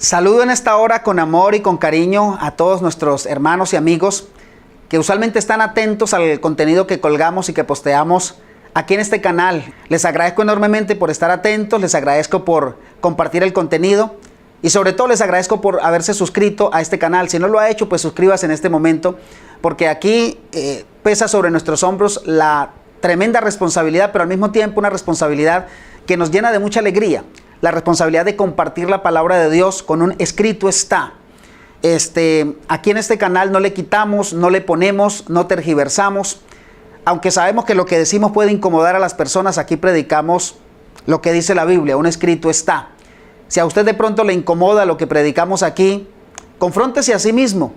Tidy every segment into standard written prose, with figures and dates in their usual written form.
Saludo en esta hora con amor y con cariño a todos nuestros hermanos y amigos que usualmente están atentos al contenido que colgamos y que posteamos aquí en este canal. Les agradezco enormemente por estar atentos, les agradezco por compartir el contenido y sobre todo les agradezco por haberse suscrito a este canal. Si no lo ha hecho, pues suscríbase en este momento, porque aquí pesa sobre nuestros hombros la tremenda responsabilidad, pero al mismo tiempo una responsabilidad que nos llena de mucha alegría. La responsabilidad de compartir la palabra de Dios con un escrito está. Aquí en este canal no le quitamos, no le ponemos, no tergiversamos. Aunque sabemos que lo que decimos puede incomodar a las personas, aquí predicamos lo que dice la Biblia, un escrito está. Si a usted de pronto le incomoda lo que predicamos aquí, confróntese a sí mismo,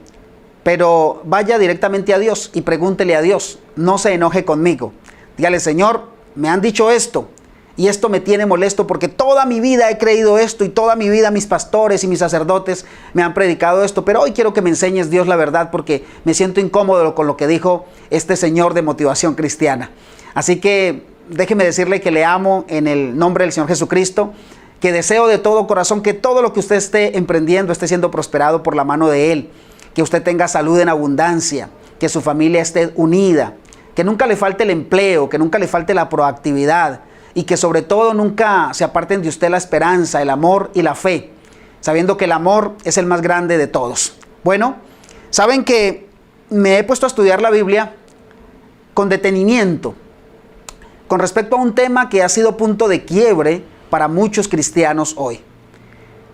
pero vaya directamente a Dios y pregúntele a Dios. No se enoje conmigo. Dígale: Señor, me han dicho esto. Y esto me tiene molesto porque toda mi vida he creído esto y toda mi vida mis pastores y mis sacerdotes me han predicado esto. Pero hoy quiero que me enseñes, Dios, la verdad, porque me siento incómodo con lo que dijo este señor de Motivación Cristiana. Así que déjeme decirle que le amo en el nombre del Señor Jesucristo, que deseo de todo corazón que todo lo que usted esté emprendiendo esté siendo prosperado por la mano de Él, que usted tenga salud en abundancia, que su familia esté unida, que nunca le falte el empleo, que nunca le falte la proactividad, y que sobre todo nunca se aparten de usted la esperanza, el amor y la fe, sabiendo que el amor es el más grande de todos. Bueno, saben que me he puesto a estudiar la Biblia con detenimiento con respecto a un tema que ha sido punto de quiebre para muchos cristianos hoy.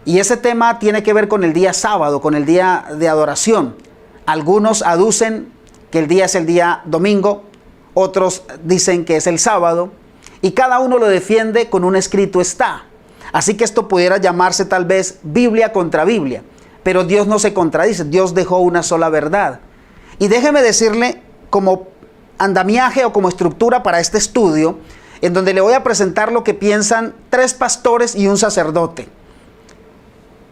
Y ese tema tiene que ver con el día sábado, con el día de adoración. Algunos aducen que el día es el día domingo, otros dicen que es el sábado, y cada uno lo defiende con un escrito está. Así que esto pudiera llamarse tal vez Biblia contra Biblia. Pero Dios no se contradice, Dios dejó una sola verdad. Y déjeme decirle, como andamiaje o como estructura para este estudio, en donde le voy a presentar lo que piensan 3 pastores y un sacerdote.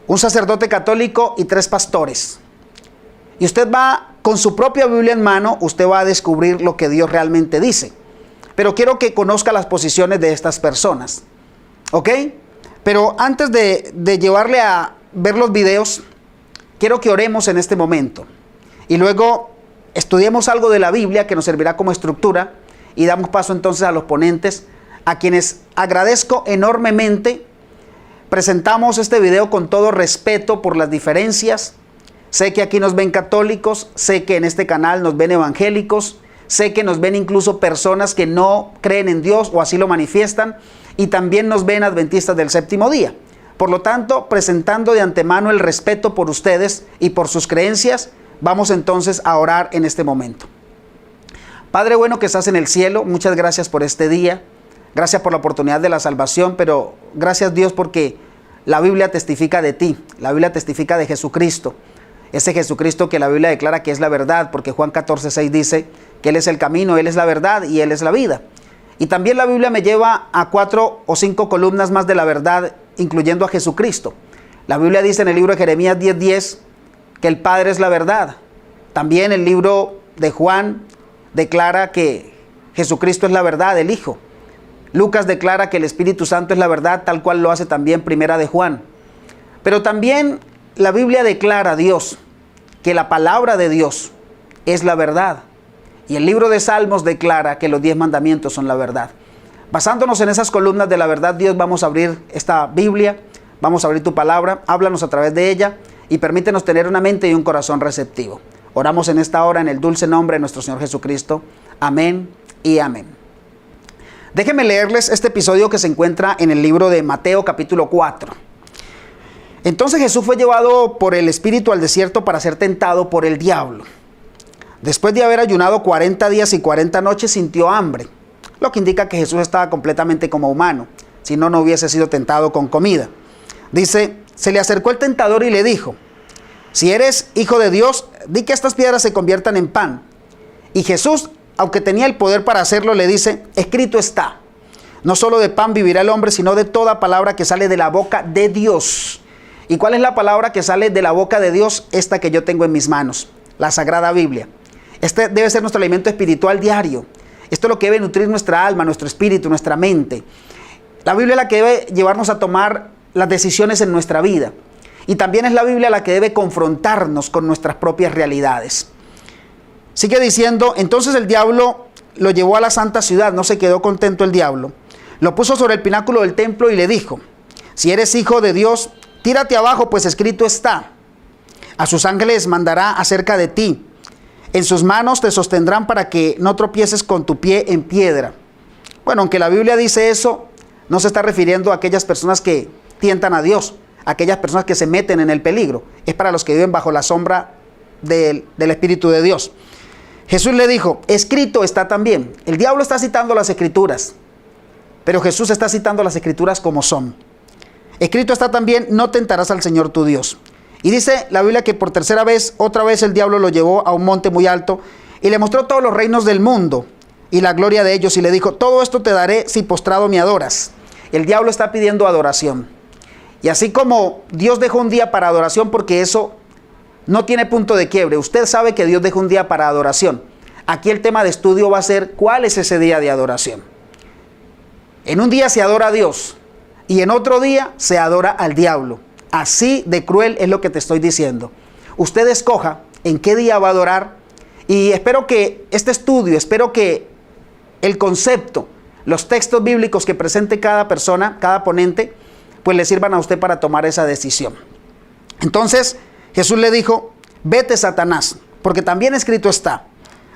Un sacerdote católico y 3 pastores. Y usted va, con su propia Biblia en mano, usted va a descubrir lo que Dios realmente dice. Pero quiero que conozca las posiciones de estas personas, ¿ok? Pero antes de llevarle a ver los videos, quiero que oremos en este momento. Y luego estudiemos algo de la Biblia que nos servirá como estructura. Y damos paso entonces a los ponentes, a quienes agradezco enormemente. Presentamos este video con todo respeto por las diferencias. Sé que aquí nos ven católicos, sé que en este canal nos ven evangélicos. Sé que nos ven incluso personas que no creen en Dios o así lo manifiestan, y también nos ven adventistas del séptimo día. Por lo tanto, presentando de antemano el respeto por ustedes y por sus creencias, vamos entonces a orar en este momento. Padre bueno que estás en el cielo, muchas gracias por este día, gracias por la oportunidad de la salvación, pero gracias, Dios, porque la Biblia testifica de ti, la Biblia testifica de Jesucristo. Ese Jesucristo que la Biblia declara que es la verdad, porque Juan 14:6 dice que Él es el camino, Él es la verdad y Él es la vida. Y también la Biblia me lleva a 4 o 5 columnas más de la verdad, incluyendo a Jesucristo. La Biblia dice en el libro de Jeremías 10:10 que el Padre es la verdad. También el libro de Juan declara que Jesucristo es la verdad, el Hijo. Lucas declara que el Espíritu Santo es la verdad, tal cual lo hace también Primera de Juan. Pero también la Biblia declara, Dios, que la palabra de Dios es la verdad. Y el libro de Salmos declara que los 10 mandamientos son la verdad. Basándonos en esas columnas de la verdad, Dios, vamos a abrir esta Biblia, vamos a abrir tu palabra, háblanos a través de ella y permítenos tener una mente y un corazón receptivo. Oramos en esta hora en el dulce nombre de nuestro Señor Jesucristo. Amén y amén. Déjenme leerles este episodio que se encuentra en el libro de Mateo capítulo 4. Entonces Jesús fue llevado por el Espíritu al desierto para ser tentado por el diablo. Después de haber ayunado 40 días y 40 noches, sintió hambre, lo que indica que Jesús estaba completamente como humano, si no, no hubiese sido tentado con comida. Dice, se le acercó el tentador y le dijo, si eres hijo de Dios, di que estas piedras se conviertan en pan. Y Jesús, aunque tenía el poder para hacerlo, le dice, escrito está, no solo de pan vivirá el hombre, sino de toda palabra que sale de la boca de Dios. ¿Y cuál es la palabra que sale de la boca de Dios? Esta que yo tengo en mis manos, la Sagrada Biblia. Este debe ser nuestro alimento espiritual diario. Esto es lo que debe nutrir nuestra alma, nuestro espíritu, nuestra mente. La Biblia es la que debe llevarnos a tomar las decisiones en nuestra vida. Y también es la Biblia la que debe confrontarnos con nuestras propias realidades. Sigue diciendo, entonces el diablo lo llevó a la santa ciudad, no se quedó contento el diablo. Lo puso sobre el pináculo del templo y le dijo, si eres hijo de Dios, tírate abajo, pues escrito está. A sus ángeles mandará acerca de ti. En sus manos te sostendrán para que no tropieces con tu pie en piedra. Bueno, aunque la Biblia dice eso, no se está refiriendo a aquellas personas que tientan a Dios, a aquellas personas que se meten en el peligro. Es para los que viven bajo la sombra del Espíritu de Dios. Jesús le dijo, escrito está también. El diablo está citando las Escrituras, pero Jesús está citando las Escrituras como son. Escrito está también, no tentarás al Señor tu Dios. Y dice la Biblia que por tercera vez, otra vez el diablo lo llevó a un monte muy alto y le mostró todos los reinos del mundo y la gloria de ellos y le dijo, todo esto te daré si postrado me adoras. El diablo está pidiendo adoración. Y así como Dios dejó un día para adoración, porque eso no tiene punto de quiebre. Usted sabe que Dios dejó un día para adoración. Aquí el tema de estudio va a ser cuál es ese día de adoración. En un día se adora a Dios y en otro día se adora al diablo. Así de cruel es lo que te estoy diciendo. Usted escoja en qué día va a adorar y espero que este estudio, espero que el concepto, los textos bíblicos que presente cada persona, cada ponente, pues le sirvan a usted para tomar esa decisión. Entonces Jesús le dijo, vete Satanás, porque también escrito está,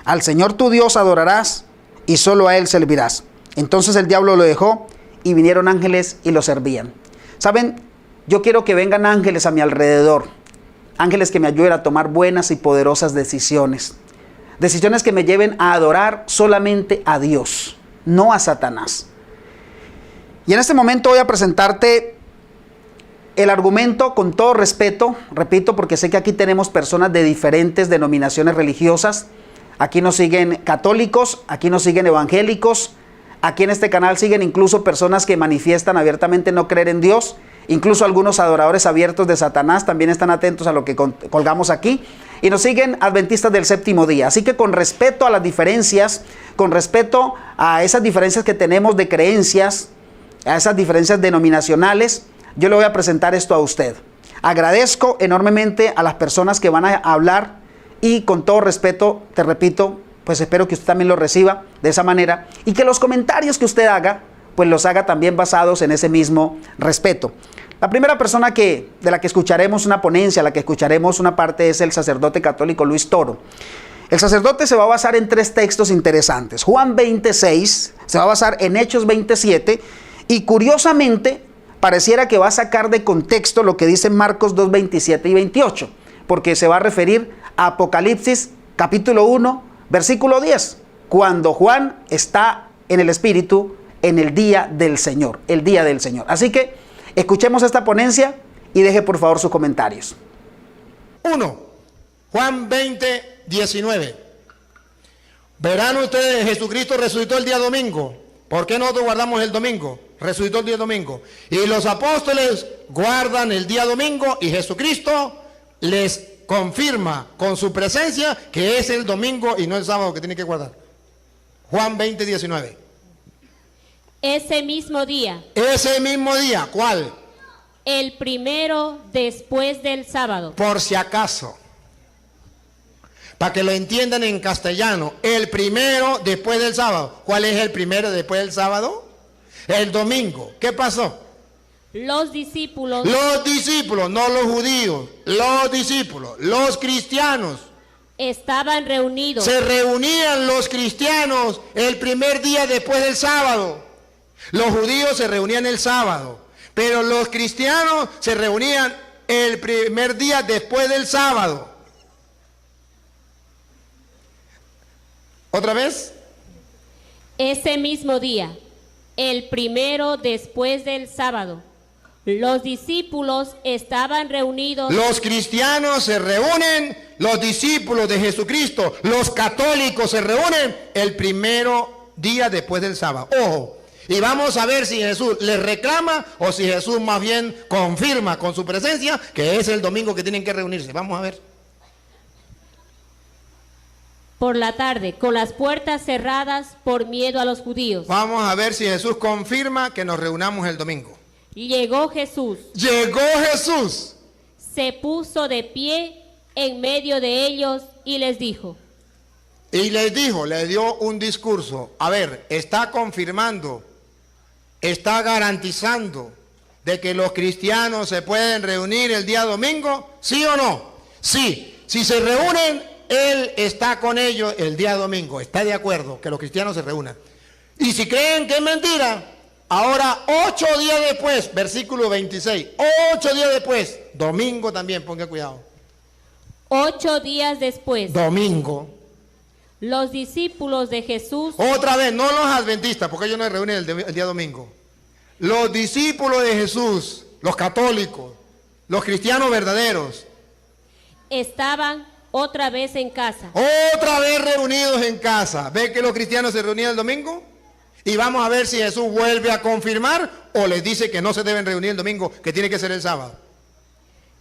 al Señor tu Dios adorarás y solo a Él servirás. Entonces el diablo lo dejó y vinieron ángeles y lo servían. ¿Saben? Yo quiero que vengan ángeles a mi alrededor, ángeles que me ayuden a tomar buenas y poderosas decisiones. Decisiones que me lleven a adorar solamente a Dios, no a Satanás. Y en este momento voy a presentarte el argumento con todo respeto, repito, porque sé que aquí tenemos personas de diferentes denominaciones religiosas. Aquí nos siguen católicos, aquí nos siguen evangélicos, aquí en este canal siguen incluso personas que manifiestan abiertamente no creer en Dios. Incluso algunos adoradores abiertos de Satanás también están atentos a lo que colgamos aquí. Y nos siguen adventistas del séptimo día. Así que con respeto a las diferencias, con respeto a esas diferencias que tenemos de creencias, a esas diferencias denominacionales, yo le voy a presentar esto a usted. Agradezco enormemente a las personas que van a hablar y con todo respeto, te repito, pues espero que usted también lo reciba de esa manera y que los comentarios que usted haga, pues los haga también basados en ese mismo respeto. La primera persona de la que escucharemos una ponencia, la que escucharemos una parte es el sacerdote católico Luis Toro. El sacerdote se va a basar en 3 textos interesantes. Juan 26, se va a basar en Hechos 27 y curiosamente pareciera que va a sacar de contexto lo que dice Marcos 2, 27 y 28, porque se va a referir a Apocalipsis capítulo 1, versículo 10, cuando Juan está en el Espíritu en el día del Señor, el día del Señor. Así que escuchemos esta ponencia y deje por favor sus comentarios. 1. Juan 20, 19. Verán ustedes, Jesucristo resucitó el día domingo. ¿Por qué nosotros guardamos el domingo? Resucitó el día domingo. Y los apóstoles guardan el día domingo y Jesucristo les confirma con su presencia que es el domingo y no el sábado que tiene que guardar. Juan 20, 19. Ese mismo día. Ese mismo día, ¿cuál? El primero después del sábado. Por si acaso, para que lo entiendan en castellano, el primero después del sábado. ¿Cuál es el primero después del sábado? El domingo. ¿Qué pasó? Los discípulos, no los judíos, los discípulos, los cristianos. estaban reunidos. Se reunían los cristianos el primer día después del sábado. Los judíos se reunían el sábado, pero los cristianos se reunían el primer día después del sábado. ¿Otra vez? Ese mismo día, el primero después del sábado, los discípulos estaban reunidos. Los cristianos se reúnen, los discípulos de Jesucristo, los católicos se reúnen el primero día después del sábado. Ojo. Y vamos a ver si Jesús les reclama o si Jesús más bien confirma con su presencia que es el domingo que tienen que reunirse. Vamos a ver. Por la tarde, con las puertas cerradas por miedo a los judíos. Vamos a ver si Jesús confirma que nos reunamos el domingo. Llegó Jesús. Llegó Jesús. se puso de pie en medio de ellos y les dijo. Y les dijo, le dio un discurso. A ver, está confirmando, está garantizando de que los cristianos se pueden reunir el día domingo, ¿sí o no? Sí, si se reúnen, él está con ellos el día domingo, está de acuerdo que los cristianos se reúnan. Y si creen que es mentira, ahora 8 días después, versículo 26, 8 días después, domingo también, ponga cuidado. 8 días después, Domingo. los discípulos de Jesús, Otra vez, no los adventistas, porque ellos no se reúnen el día domingo. Los discípulos de Jesús, los católicos, los cristianos verdaderos, estaban otra vez en casa. otra vez reunidos en casa. ¿Ve que los cristianos se reunían el domingo? Y vamos a ver si Jesús vuelve a confirmar o les dice que no se deben reunir el domingo, que tiene que ser el sábado.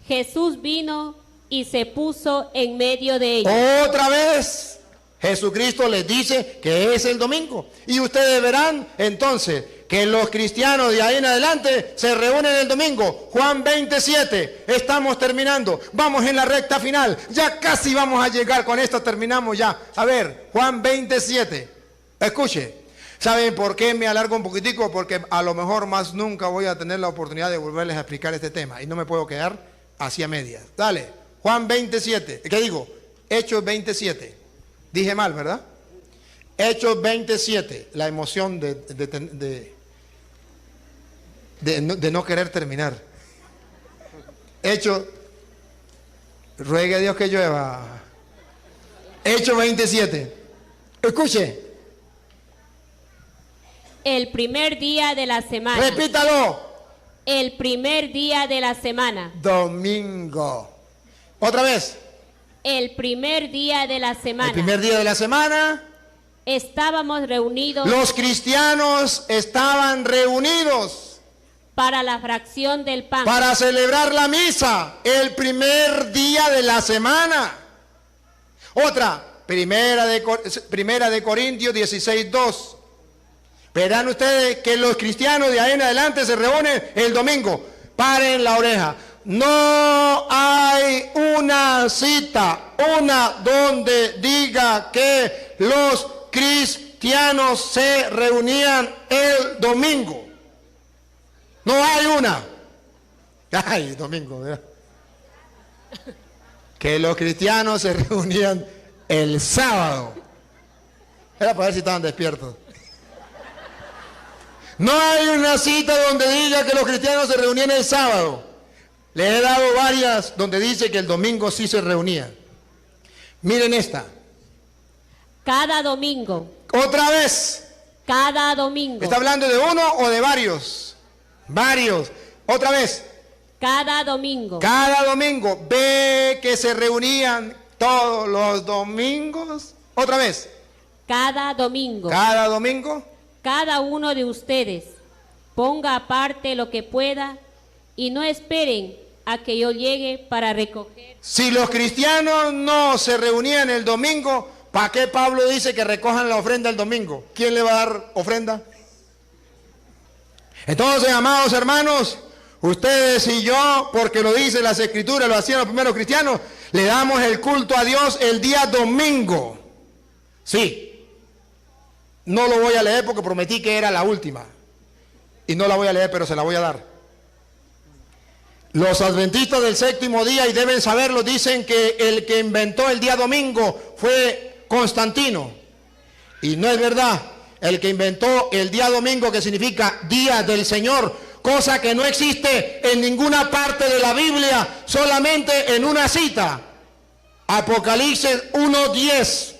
Jesús vino y se puso en medio de ellos. Otra vez Jesucristo les dice que es el domingo. Y ustedes verán entonces que los cristianos de ahí en adelante se reúnen el domingo. Juan 27, estamos terminando. Vamos en la recta final. Ya casi vamos a llegar, con esto terminamos ya. A ver, Juan 27. Escuche. ¿Saben por qué me alargo un poquitico? Porque a lo mejor más nunca voy a tener la oportunidad de volverles a explicar este tema. Y no me puedo quedar hacia medias. Dale, Juan 27. ¿Qué digo? Hechos 27. Dije mal, ¿verdad? Hechos 27. La emoción de no querer terminar. Hechos. Ruegue a Dios que llueva. Hechos 27. Escuche. El primer día de la semana. Repítalo. El primer día de la semana. Domingo. Otra vez. El primer día de la semana. El primer día de la semana. Estábamos reunidos Los cristianos estaban reunidos para la fracción del pan. para celebrar la misa. El primer día de la semana. Otra. Primera de Corintios 16:2. Verán ustedes que los cristianos de ahí en adelante se reúnen el domingo. Paren la oreja. No hay una cita, donde diga que los cristianos se reunían el domingo. No hay una. Ay, domingo, ¿verdad? Que los cristianos se reunían el sábado. Era para ver si estaban despiertos. No hay una cita donde diga que los cristianos se reunían el sábado. Le he dado varias donde dice que el domingo sí se reunían. Miren esta. Cada domingo. Otra vez. Cada domingo. ¿Está hablando de uno o de varios? Varios. Otra vez. Cada domingo. Cada domingo. Ve que se reunían todos los domingos. Otra vez. Cada domingo. Cada domingo. Cada uno de ustedes ponga aparte lo que pueda y no esperen a que yo llegue para recoger. Si los cristianos no se reunían el domingo, ¿para qué Pablo dice que recojan la ofrenda el domingo? ¿Quién le va a dar ofrenda? Entonces, amados hermanos, ustedes y yo, porque lo dice las escrituras, lo hacían los primeros cristianos, le damos el culto a Dios el día domingo. Sí. No lo voy a leer porque prometí que era la última. Y no la voy a leer, pero se la voy a dar. Los adventistas del séptimo día, y deben saberlo, dicen que el que inventó el día domingo fue Constantino. Y no es verdad. El que inventó el día domingo, que significa día del Señor, cosa que no existe en ninguna parte de la Biblia, solamente en una cita. Apocalipsis 1:10.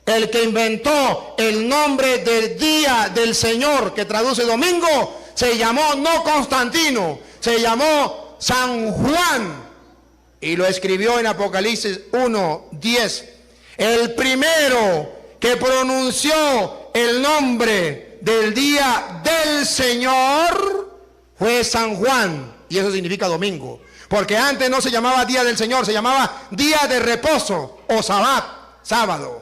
El que inventó el nombre del día del Señor, que traduce domingo, se llamó no Constantino, se llamó San Juan. Y lo escribió en Apocalipsis 1:10. El primero que pronunció el nombre del día del Señor fue San Juan. Y eso significa domingo. Porque antes no se llamaba día del Señor, se llamaba día de reposo o sabbat, sábado.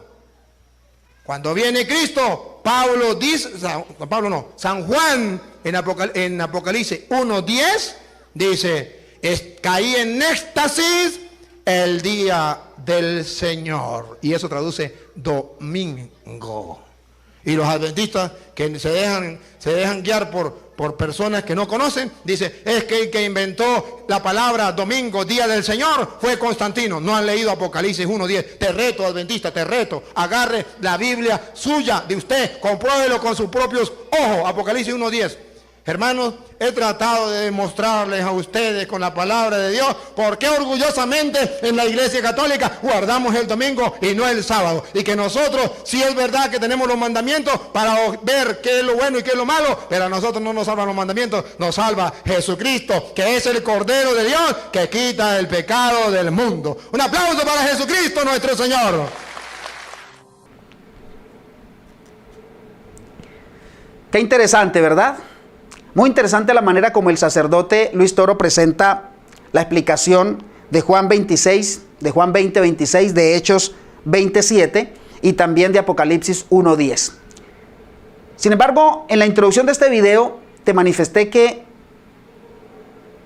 Cuando viene Cristo, Pablo dice, San Juan en Apocalipsis 1:10 dice, caí en éxtasis el día del Señor. Y eso traduce domingo. Y los adventistas que se dejan guiar por personas que no conocen, dice, es que el que inventó la palabra domingo, día del Señor, fue Constantino. No han leído Apocalipsis 1:10. Te reto, adventista, te reto. Agarre la Biblia suya de usted, compruébelo con sus propios ojos. Apocalipsis 1:10. Hermanos, he tratado de demostrarles a ustedes con la palabra de Dios por qué orgullosamente en la Iglesia Católica guardamos el domingo y no el sábado. Y que nosotros, sí es verdad que tenemos los mandamientos para ver qué es lo bueno y qué es lo malo, pero a nosotros no nos salvan los mandamientos, nos salva Jesucristo, que es el Cordero de Dios que quita el pecado del mundo. Un aplauso para Jesucristo nuestro Señor. Qué interesante, ¿verdad? Muy interesante la manera como el sacerdote Luis Toro presenta la explicación de Juan 26, de Juan 20:26, de Hechos 27 y también de Apocalipsis 1:10. Sin embargo, en la introducción de este video te manifesté que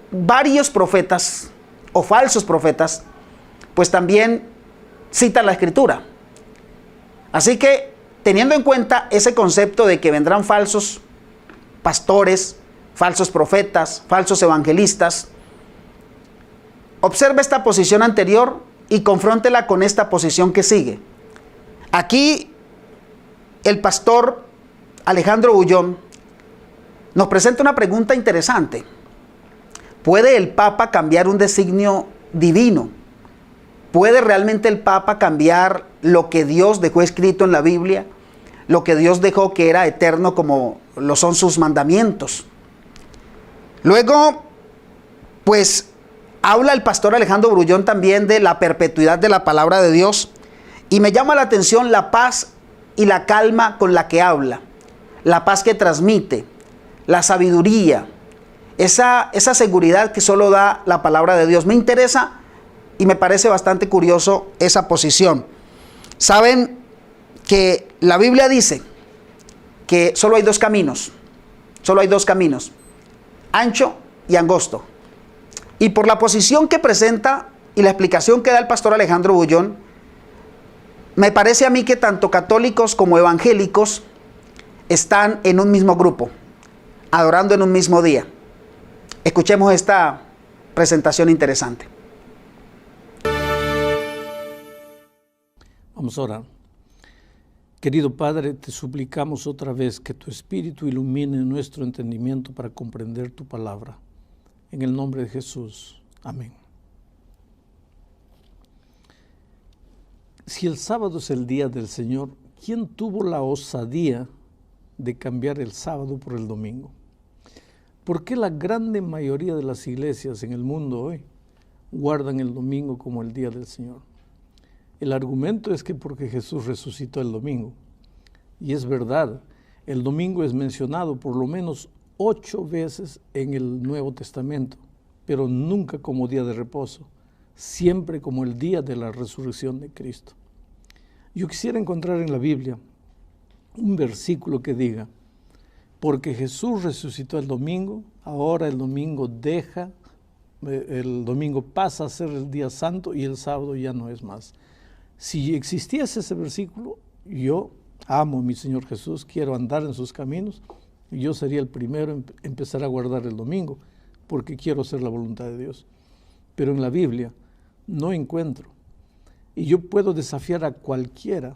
varios profetas o falsos profetas pues también citan la Escritura. Así que, teniendo en cuenta ese concepto de que vendrán falsos pastores, falsos profetas, falsos evangelistas, observa esta posición anterior y confróntela con esta posición que sigue. Aquí el pastor Alejandro Bullón nos presenta una pregunta interesante. ¿Puede el Papa cambiar un designio divino? ¿Puede realmente el Papa cambiar lo que Dios dejó escrito en la Biblia? Lo que Dios dejó que era eterno como lo son sus mandamientos. Luego, pues, habla el pastor Alejandro Bullón también de la perpetuidad de la palabra de Dios. Y me llama la atención la paz y la calma con la que habla. La paz que transmite, la sabiduría, esa seguridad que solo da la palabra de Dios. Me interesa y me parece bastante curioso esa posición. Saben que la Biblia dice que solo hay dos caminos, ancho y angosto. Y por la posición que presenta y la explicación que da el pastor Alejandro Bullón, me parece a mí que tanto católicos como evangélicos están en un mismo grupo, adorando en un mismo día. Escuchemos esta presentación interesante. Vamos a orar. Querido Padre, te suplicamos otra vez que tu Espíritu ilumine nuestro entendimiento para comprender tu palabra. En el nombre de Jesús. Amén. Si el sábado es el día del Señor, ¿quién tuvo la osadía de cambiar el sábado por el domingo? ¿Por qué la grande mayoría de las iglesias en el mundo hoy guardan el domingo como el día del Señor? El argumento es que porque Jesús resucitó el domingo. Y es verdad, el domingo es mencionado por lo menos 8 veces en el Nuevo Testamento, pero nunca como día de reposo, siempre como el día de la resurrección de Cristo. Yo quisiera encontrar en la Biblia un versículo que diga, porque Jesús resucitó el domingo, ahora el domingo pasa a ser el día santo y el sábado ya no es más. Si existiese ese versículo, yo amo a mi Señor Jesús, quiero andar en sus caminos, y yo sería el primero en empezar a guardar el domingo, porque quiero hacer la voluntad de Dios. Pero en la Biblia no encuentro. Y yo puedo desafiar a cualquiera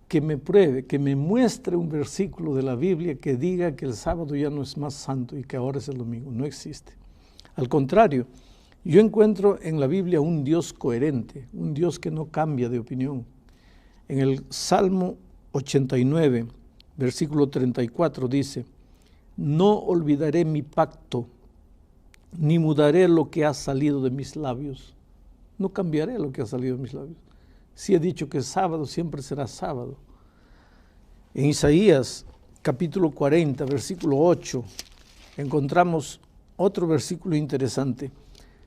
que me pruebe, que me muestre un versículo de la Biblia que diga que el sábado ya no es más santo y que ahora es el domingo. No existe. Al contrario, yo encuentro en la Biblia un Dios coherente, un Dios que no cambia de opinión. En el Salmo 89, versículo 34 dice, no olvidaré mi pacto, ni mudaré lo que ha salido de mis labios. No cambiaré lo que ha salido de mis labios. Si he dicho que es sábado, siempre será sábado. En Isaías, capítulo 40, versículo 8, encontramos otro versículo interesante.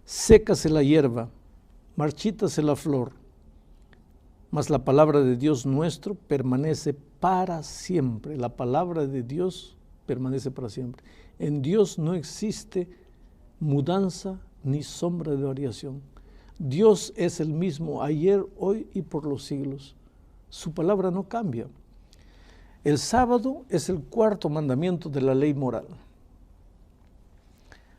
Sécase la hierba, marchítase la flor, mas la palabra de Dios nuestro permanece para siempre. La palabra de Dios permanece para siempre. En Dios no existe mudanza ni sombra de variación. Dios es el mismo ayer, hoy y por los siglos. Su palabra no cambia. El sábado es el cuarto mandamiento de la ley moral.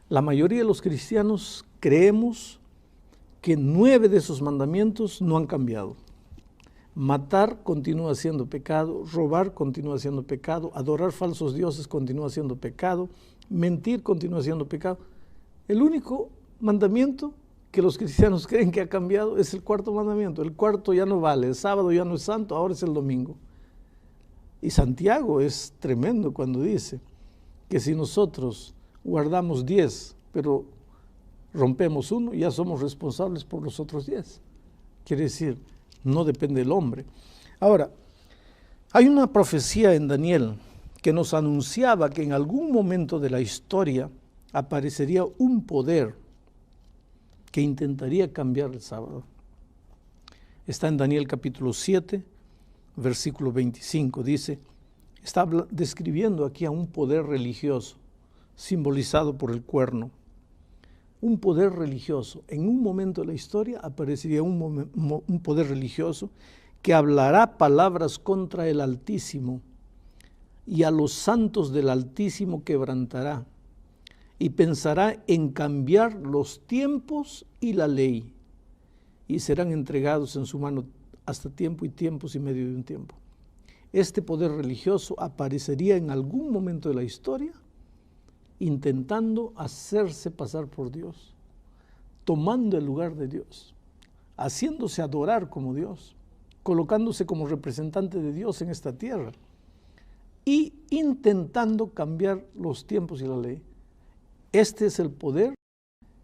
La mayoría de los cristianos creemos que 9 de esos mandamientos no han cambiado. Matar continúa siendo pecado, robar continúa siendo pecado, adorar falsos dioses continúa siendo pecado, mentir continúa siendo pecado. El único mandamiento que los cristianos creen que ha cambiado es el cuarto mandamiento. El cuarto ya no vale, el sábado ya no es santo, ahora es el domingo. Y Santiago es tremendo cuando dice que si nosotros guardamos 10, pero rompemos uno, ya somos responsables por los otros 10. Quiere decir, no depende del hombre. Ahora, hay una profecía en Daniel que nos anunciaba que en algún momento de la historia aparecería un poder que intentaría cambiar el sábado. Está en Daniel capítulo 7, versículo 25. Dice, está describiendo aquí a un poder religioso, simbolizado por el cuerno. Un poder religioso. En un momento de la historia aparecería un poder religioso que hablará palabras contra el Altísimo y a los santos del Altísimo quebrantará y pensará en cambiar los tiempos y la ley y serán entregados en su mano hasta tiempo y tiempos y medio de un tiempo. Este poder religioso aparecería en algún momento de la historia intentando hacerse pasar por Dios, tomando el lugar de Dios, haciéndose adorar como Dios, colocándose como representante de Dios en esta tierra y intentando cambiar los tiempos y la ley. Este es el poder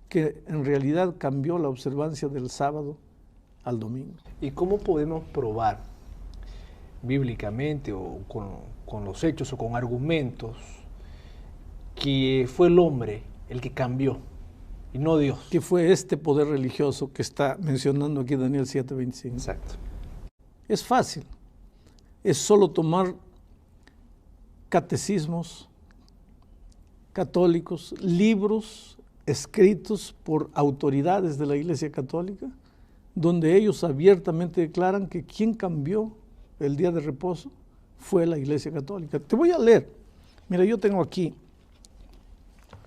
que en realidad cambió la observancia del sábado al domingo. ¿Y cómo podemos probar bíblicamente o con los hechos o con argumentos que fue el hombre el que cambió y no Dios? Que fue este poder religioso que está mencionando aquí Daniel 7:25. Exacto. Es fácil. Es solo tomar catecismos católicos, libros escritos por autoridades de la Iglesia Católica, donde ellos abiertamente declaran que quien cambió el día de reposo fue la Iglesia Católica. Te voy a leer. Mira, yo tengo aquí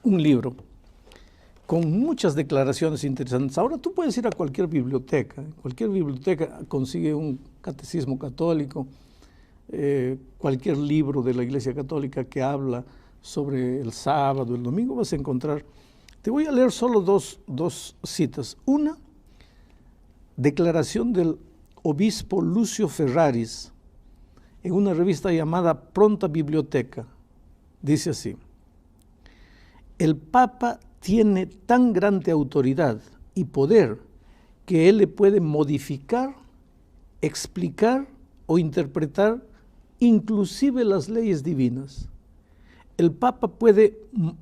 un libro con muchas declaraciones interesantes. Ahora tú puedes ir a cualquier biblioteca consigue un catecismo católico, cualquier libro de la Iglesia Católica que habla sobre el sábado, el domingo, vas a encontrar. Te voy a leer solo dos citas. Una, declaración del obispo Lucio Ferraris en una revista llamada Pronta Biblioteca. Dice así: el Papa tiene tan grande autoridad y poder que él le puede modificar, explicar o interpretar inclusive las leyes divinas. El Papa puede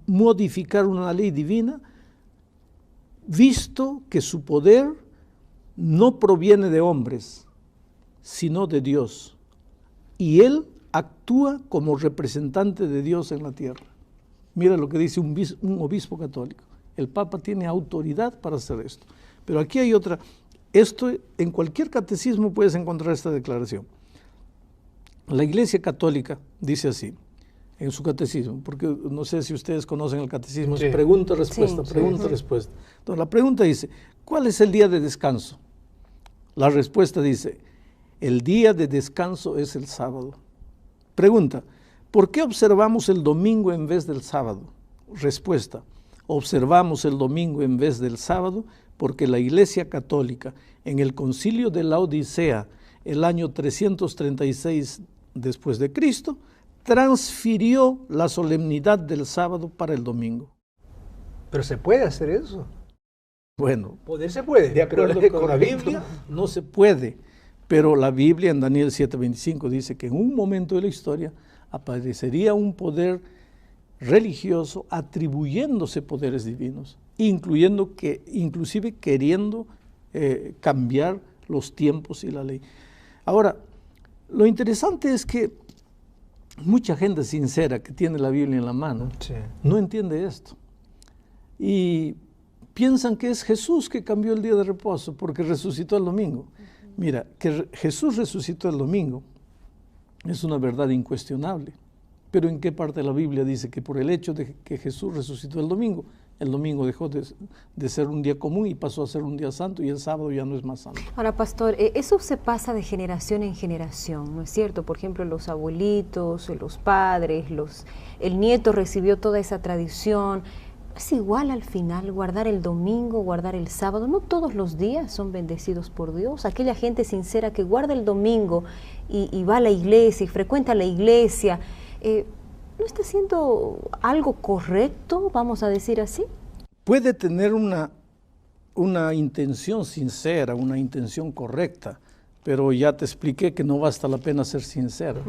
modificar una ley divina visto que su poder no proviene de hombres, sino de Dios. Y él actúa como representante de Dios en la tierra. Mira lo que dice un obispo católico. El Papa tiene autoridad para hacer esto. Pero aquí hay otra. Esto, en cualquier catecismo puedes encontrar esta declaración. La Iglesia Católica dice así, en su catecismo, porque no sé si ustedes conocen el catecismo, Sí. es pregunta-respuesta, Sí. pregunta-respuesta. Entonces la pregunta dice, ¿cuál es el día de descanso? La respuesta dice, el día de descanso es el sábado. Pregunta, ¿por qué observamos el domingo en vez del sábado? Respuesta, observamos el domingo en vez del sábado porque la Iglesia Católica en el Concilio de la Odisea, el año 336 después de Cristo, transfirió la solemnidad del sábado para el domingo. Pero se puede hacer eso. Bueno, Poder se puede. de acuerdo pero con la Biblia, no se puede. Pero la Biblia en Daniel 7:25 dice que en un momento de la historia aparecería un poder religioso atribuyéndose poderes divinos, inclusive queriendo cambiar los tiempos y la ley. Ahora, lo interesante es que mucha gente sincera que tiene la Biblia en la mano Sí. no entiende esto. y piensan que es Jesús que cambió el día de reposo porque resucitó el domingo. Mira, que Jesús resucitó el domingo es una verdad incuestionable. Pero ¿en qué parte de la Biblia dice que por el hecho de que Jesús resucitó el domingo dejó de ser un día común y pasó a ser un día santo, y el sábado ya no es más santo? Ahora, pastor, eso se pasa de generación en generación, ¿no es cierto? Por ejemplo, los abuelitos, los padres, el nieto recibió toda esa tradición. ¿Es igual al final guardar el domingo, guardar el sábado? No todos los días son bendecidos por Dios. Aquella gente sincera que guarda el domingo y va a la iglesia y frecuenta la iglesia, ¿no está haciendo algo correcto, vamos a decir así? Puede tener una intención sincera, una intención correcta, pero ya te expliqué que no basta la pena ser sincero.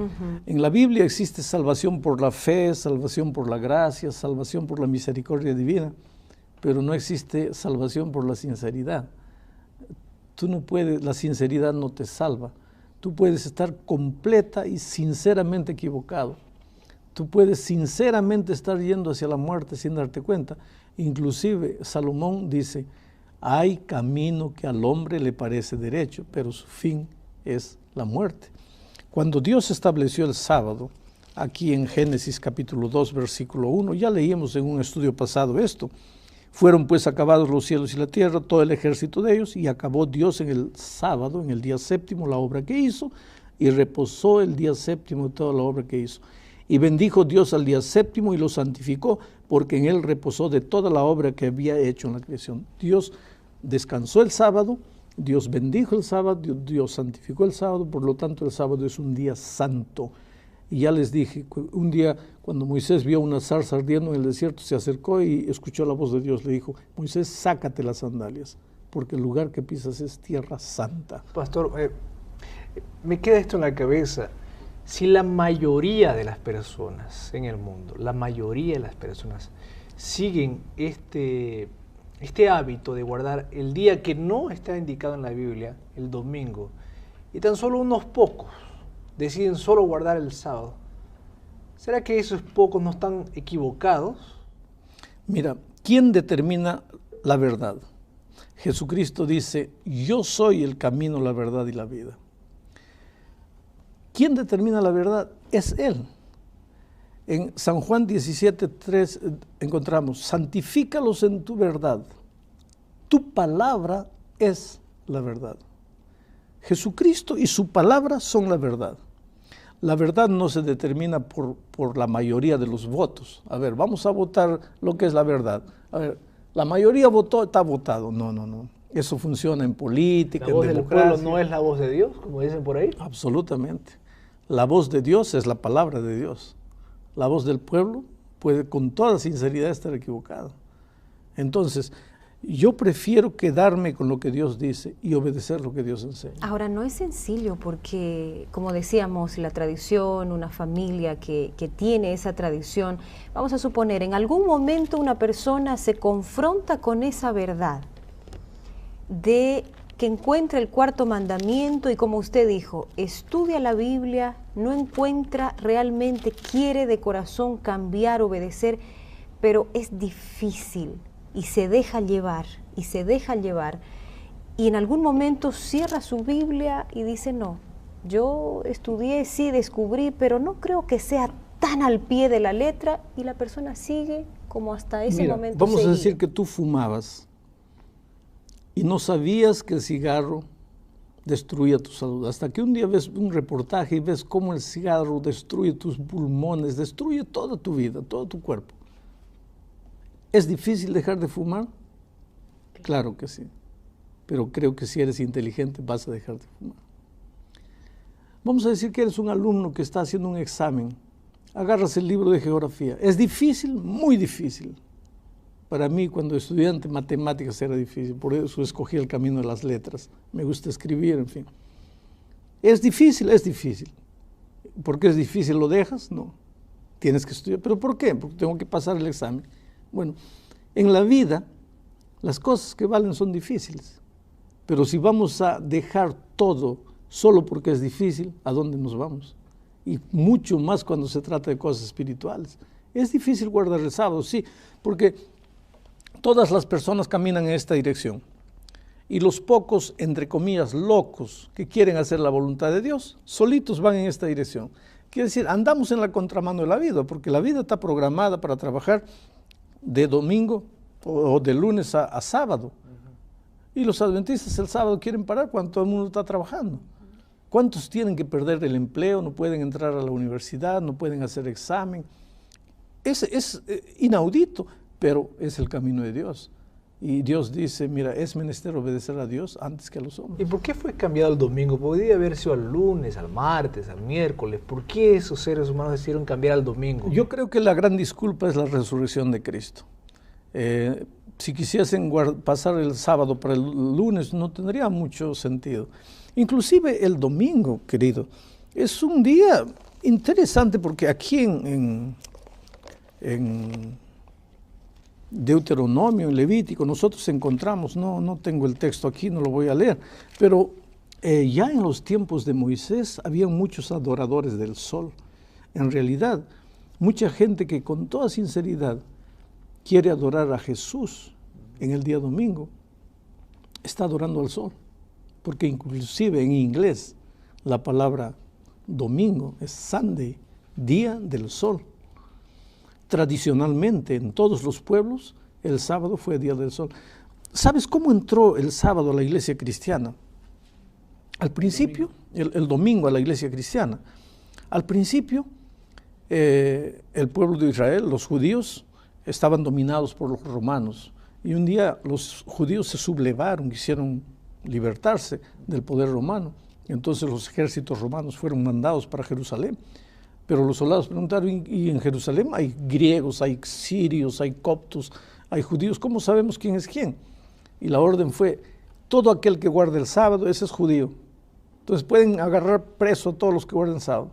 En la Biblia existe salvación por la fe, salvación por la gracia, salvación por la misericordia divina, pero no existe salvación por la sinceridad. Tú no puedes, la sinceridad no te salva. Tú puedes estar completa y sinceramente equivocado. Tú puedes sinceramente estar yendo hacia la muerte sin darte cuenta. Inclusive Salomón dice, hay camino que al hombre le parece derecho, pero su fin es la muerte. Cuando Dios estableció el sábado, aquí en Génesis capítulo 2, versículo 1, ya leímos en un estudio pasado esto, fueron pues acabados los cielos y la tierra, todo el ejército de ellos, y acabó Dios en el sábado, en el día séptimo, la obra que hizo, y reposó el día séptimo de toda la obra que hizo. Y bendijo Dios al día séptimo y lo santificó, porque en él reposó de toda la obra que había hecho en la creación. Dios descansó el sábado, Dios bendijo el sábado, Dios santificó el sábado, por lo tanto el sábado es un día santo. Y ya les dije, un día cuando Moisés vio una zarza ardiendo en el desierto, se acercó y escuchó la voz de Dios, le dijo, Moisés, sácate las sandalias, porque el lugar que pisas es tierra santa. Pastor, me queda esto en la cabeza. Si la mayoría de las personas en el mundo, la mayoría de las personas siguen este hábito de guardar el día que no está indicado en la Biblia, el domingo, y tan solo unos pocos deciden solo guardar el sábado, ¿será que esos pocos no están equivocados? Mira, ¿quién determina la verdad? Jesucristo dice, yo soy el camino, la verdad y la vida. ¿Quién determina la verdad? Es Él. En San Juan 17:3 encontramos, santifícalos en tu verdad. Tu palabra es la verdad. Jesucristo y su palabra son la verdad. La verdad no se determina por la mayoría de los votos. A ver, vamos a votar lo que es la verdad. A ver, la mayoría votó, está votado. No. Eso funciona en política, en democracia. ¿La voz del pueblo no es la voz de Dios, como dicen por ahí? Absolutamente. La voz de Dios es la palabra de Dios. La voz del pueblo puede con toda sinceridad estar equivocada. Entonces, yo prefiero quedarme con lo que Dios dice y obedecer lo que Dios enseña. Ahora, no es sencillo porque, como decíamos, la tradición, una familia que tiene esa tradición, vamos a suponer, en algún momento una persona se confronta con esa verdad de que encuentra el cuarto mandamiento y, como usted dijo, estudia la Biblia, no encuentra realmente, quiere de corazón cambiar, obedecer, pero es difícil y se deja llevar, y en algún momento cierra su Biblia y dice, no, yo estudié, sí, descubrí, pero no creo que sea tan al pie de la letra, y la persona sigue como hasta ese momento. Vamos seguía. a decir que tú fumabas y no sabías que el cigarro destruía tu salud. Hasta que un día ves un reportaje y ves cómo el cigarro destruye tus pulmones, destruye toda tu vida, todo tu cuerpo. ¿Es difícil dejar de fumar? Claro que sí. Pero creo que si eres inteligente vas a dejar de fumar. Vamos a decir que eres un alumno que está haciendo un examen. Agarras el libro de geografía. ¿Es difícil? Muy difícil. Para mí, cuando estudiante de matemáticas era difícil, por eso escogí el camino de las letras. Me gusta escribir, en fin. ¿Es difícil? Es difícil. ¿Por qué es difícil? ¿Lo dejas? No. Tienes que estudiar. ¿Pero por qué? Porque tengo que pasar el examen. Bueno, en la vida, las cosas que valen son difíciles. Pero si vamos a dejar todo solo porque es difícil, ¿a dónde nos vamos? Y mucho más cuando se trata de cosas espirituales. Es difícil guardar el sábado, sí, porque Todas las personas caminan en esta dirección. Y los pocos, entre comillas, locos que quieren hacer la voluntad de Dios, solitos van en esta dirección. Quiere decir, andamos en la contramano de la vida, porque la vida está programada para trabajar de domingo o de lunes a sábado. Y los adventistas el sábado quieren parar cuando todo el mundo está trabajando. ¿Cuántos tienen que perder el empleo? No pueden entrar a la universidad, no pueden hacer examen. Es inaudito, pero es el camino de Dios. Y Dios dice, mira, es menester obedecer a Dios antes que a los hombres. ¿Y por qué fue cambiado el domingo? Podría haber sido al lunes, al martes, al miércoles. ¿Por qué esos seres humanos decidieron cambiar al domingo? Yo creo que la gran disculpa es la resurrección de Cristo. Si quisiesen pasar el sábado para el lunes, no tendría mucho sentido. Inclusive el domingo, querido, es un día interesante porque aquí en Deuteronomio, en Levítico, nosotros encontramos, no tengo el texto aquí, no lo voy a leer, pero ya en los tiempos de Moisés había muchos adoradores del sol. En realidad, mucha gente que con toda sinceridad quiere adorar a Jesús en el día domingo, está adorando al sol, porque inclusive en inglés la palabra domingo es Sunday, día del sol. Tradicionalmente en todos los pueblos el sábado fue día del sol. ¿Sabes cómo entró el sábado a la iglesia cristiana? Al principio, el domingo a la iglesia cristiana. Al principio, el pueblo de Israel, los judíos, estaban dominados por los romanos. Y un día los judíos se sublevaron, quisieron libertarse del poder romano. Entonces los ejércitos romanos fueron mandados para Jerusalén. Pero los soldados preguntaron, ¿y en Jerusalén hay griegos, hay sirios, hay coptos, hay judíos? ¿Cómo sabemos quién es quién? Y la orden fue, todo aquel que guarde el sábado, ese es judío. Entonces pueden agarrar preso a todos los que guarden sábado.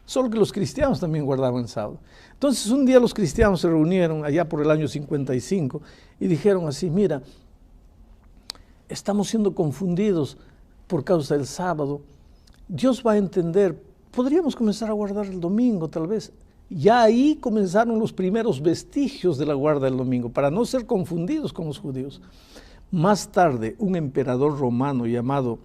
Solo que los cristianos también guardaban el sábado. Entonces un día los cristianos se reunieron allá por el año 55 y dijeron así, mira, estamos siendo confundidos por causa del sábado. Dios va a entender, podríamos comenzar a guardar el domingo tal vez. Ya ahí comenzaron los primeros vestigios de la guarda del domingo, para no ser confundidos con los judíos. Más tarde, un emperador romano llamado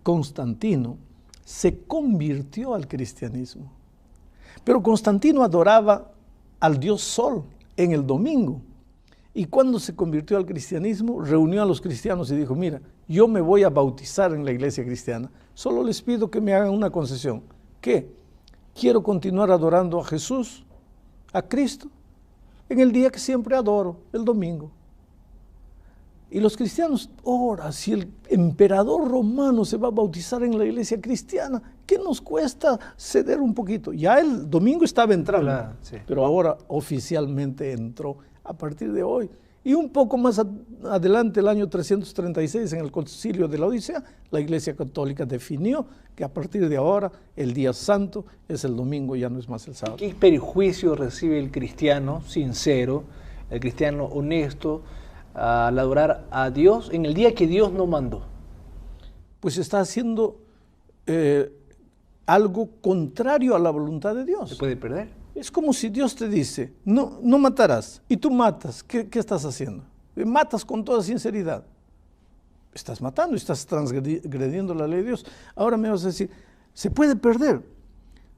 Constantino se convirtió al cristianismo. Pero Constantino adoraba al dios Sol en el domingo. Y cuando se convirtió al cristianismo, reunió a los cristianos y dijo, mira, yo me voy a bautizar en la iglesia cristiana. Solo les pido que me hagan una concesión. ¿Qué? Quiero continuar adorando a Jesús, a Cristo, en el día que siempre adoro, el domingo. Y los cristianos, ahora, si el emperador romano se va a bautizar en la iglesia cristiana, ¿qué nos cuesta ceder un poquito? Ya el domingo estaba entrando, Claro, sí. pero ahora oficialmente entró a partir de hoy. Y un poco más adelante, el año 336, en el concilio de la Odisea, la Iglesia Católica definió que a partir de ahora el día santo es el domingo, ya no es más el sábado. ¿Qué perjuicio recibe el cristiano sincero, el cristiano honesto, al adorar a Dios en el día que Dios no mandó? Pues está haciendo algo contrario a la voluntad de Dios. ¿Se puede perder? Es como si Dios te dice, no matarás, y tú matas. ¿Qué estás haciendo? Matas con toda sinceridad. Estás matando, estás transgrediendo la ley de Dios. Ahora me vas a decir, ¿se puede perder?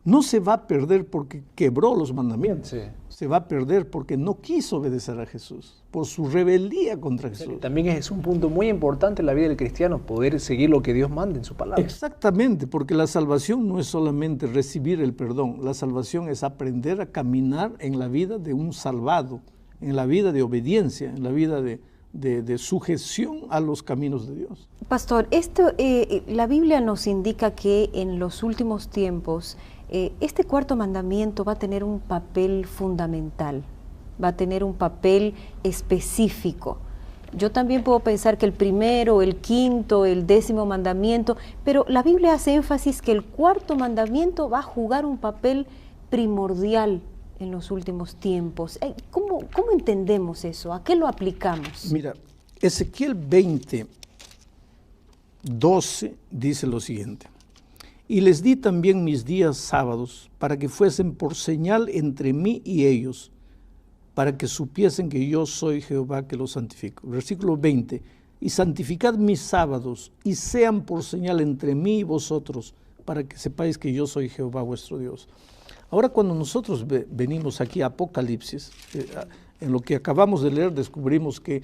No se va a perder porque quebró los mandamientos. Sí. Se va a perder porque no quiso obedecer a Jesús, por su rebeldía contra Jesús. También es un punto muy importante en la vida del cristiano, poder seguir lo que Dios manda en su palabra. Exactamente, porque la salvación no es solamente recibir el perdón, la salvación es aprender a caminar en la vida de un salvado, en la vida de obediencia, en la vida de sujeción a los caminos de Dios. Pastor, la Biblia nos indica que en los últimos tiempos este cuarto mandamiento va a tener un papel fundamental, va a tener un papel específico. Yo también puedo pensar que el primero, el quinto, el 10º mandamiento, pero la Biblia hace énfasis que el cuarto mandamiento va a jugar un papel primordial en los últimos tiempos. ¿Cómo entendemos eso? ¿A qué lo aplicamos? Mira, Ezequiel 20, 12 dice lo siguiente. Y les di también mis días sábados para que fuesen por señal entre mí y ellos, para que supiesen que yo soy Jehová que los santifico. Versículo 20, y santificad mis sábados, y sean por señal entre mí y vosotros, para que sepáis que yo soy Jehová vuestro Dios. Ahora, cuando nosotros venimos aquí a Apocalipsis, en lo que acabamos de leer descubrimos que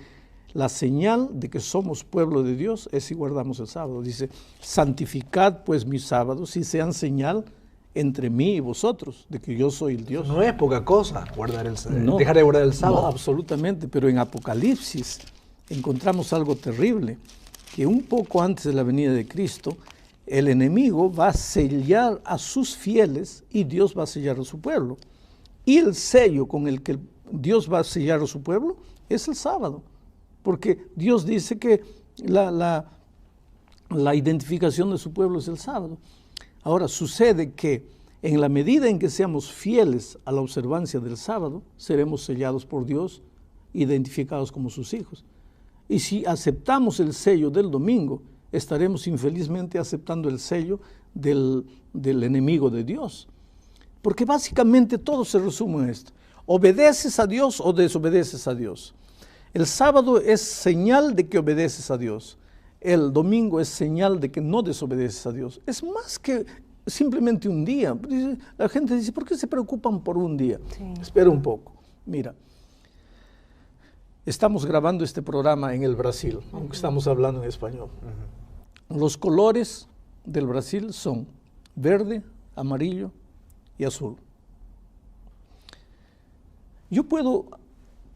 la señal de que somos pueblo de Dios es si guardamos el sábado. Dice, santificad pues mis sábados y sean señal entre mí y vosotros, de que yo soy el Dios. No es poca cosa dejar de guardar el sábado. No, absolutamente, pero en Apocalipsis encontramos algo terrible, que un poco antes de la venida de Cristo, el enemigo va a sellar a sus fieles y Dios va a sellar a su pueblo. Y el sello con el que Dios va a sellar a su pueblo es el sábado, porque Dios dice que la identificación de su pueblo es el sábado. Ahora, sucede que en la medida en que seamos fieles a la observancia del sábado, seremos sellados por Dios, identificados como sus hijos. Y si aceptamos el sello del domingo, estaremos infelizmente aceptando el sello del enemigo de Dios. Porque básicamente todo se resume en esto. ¿Obedeces a Dios o desobedeces a Dios? El sábado es señal de que obedeces a Dios. El domingo es señal de que no desobedeces a Dios. Es más que simplemente un día. La gente dice, ¿por qué se preocupan por un día? Sí. Espera un poco. Mira, estamos grabando este programa en el Brasil, aunque estamos hablando en español. Los colores del Brasil son verde, amarillo y azul. Yo puedo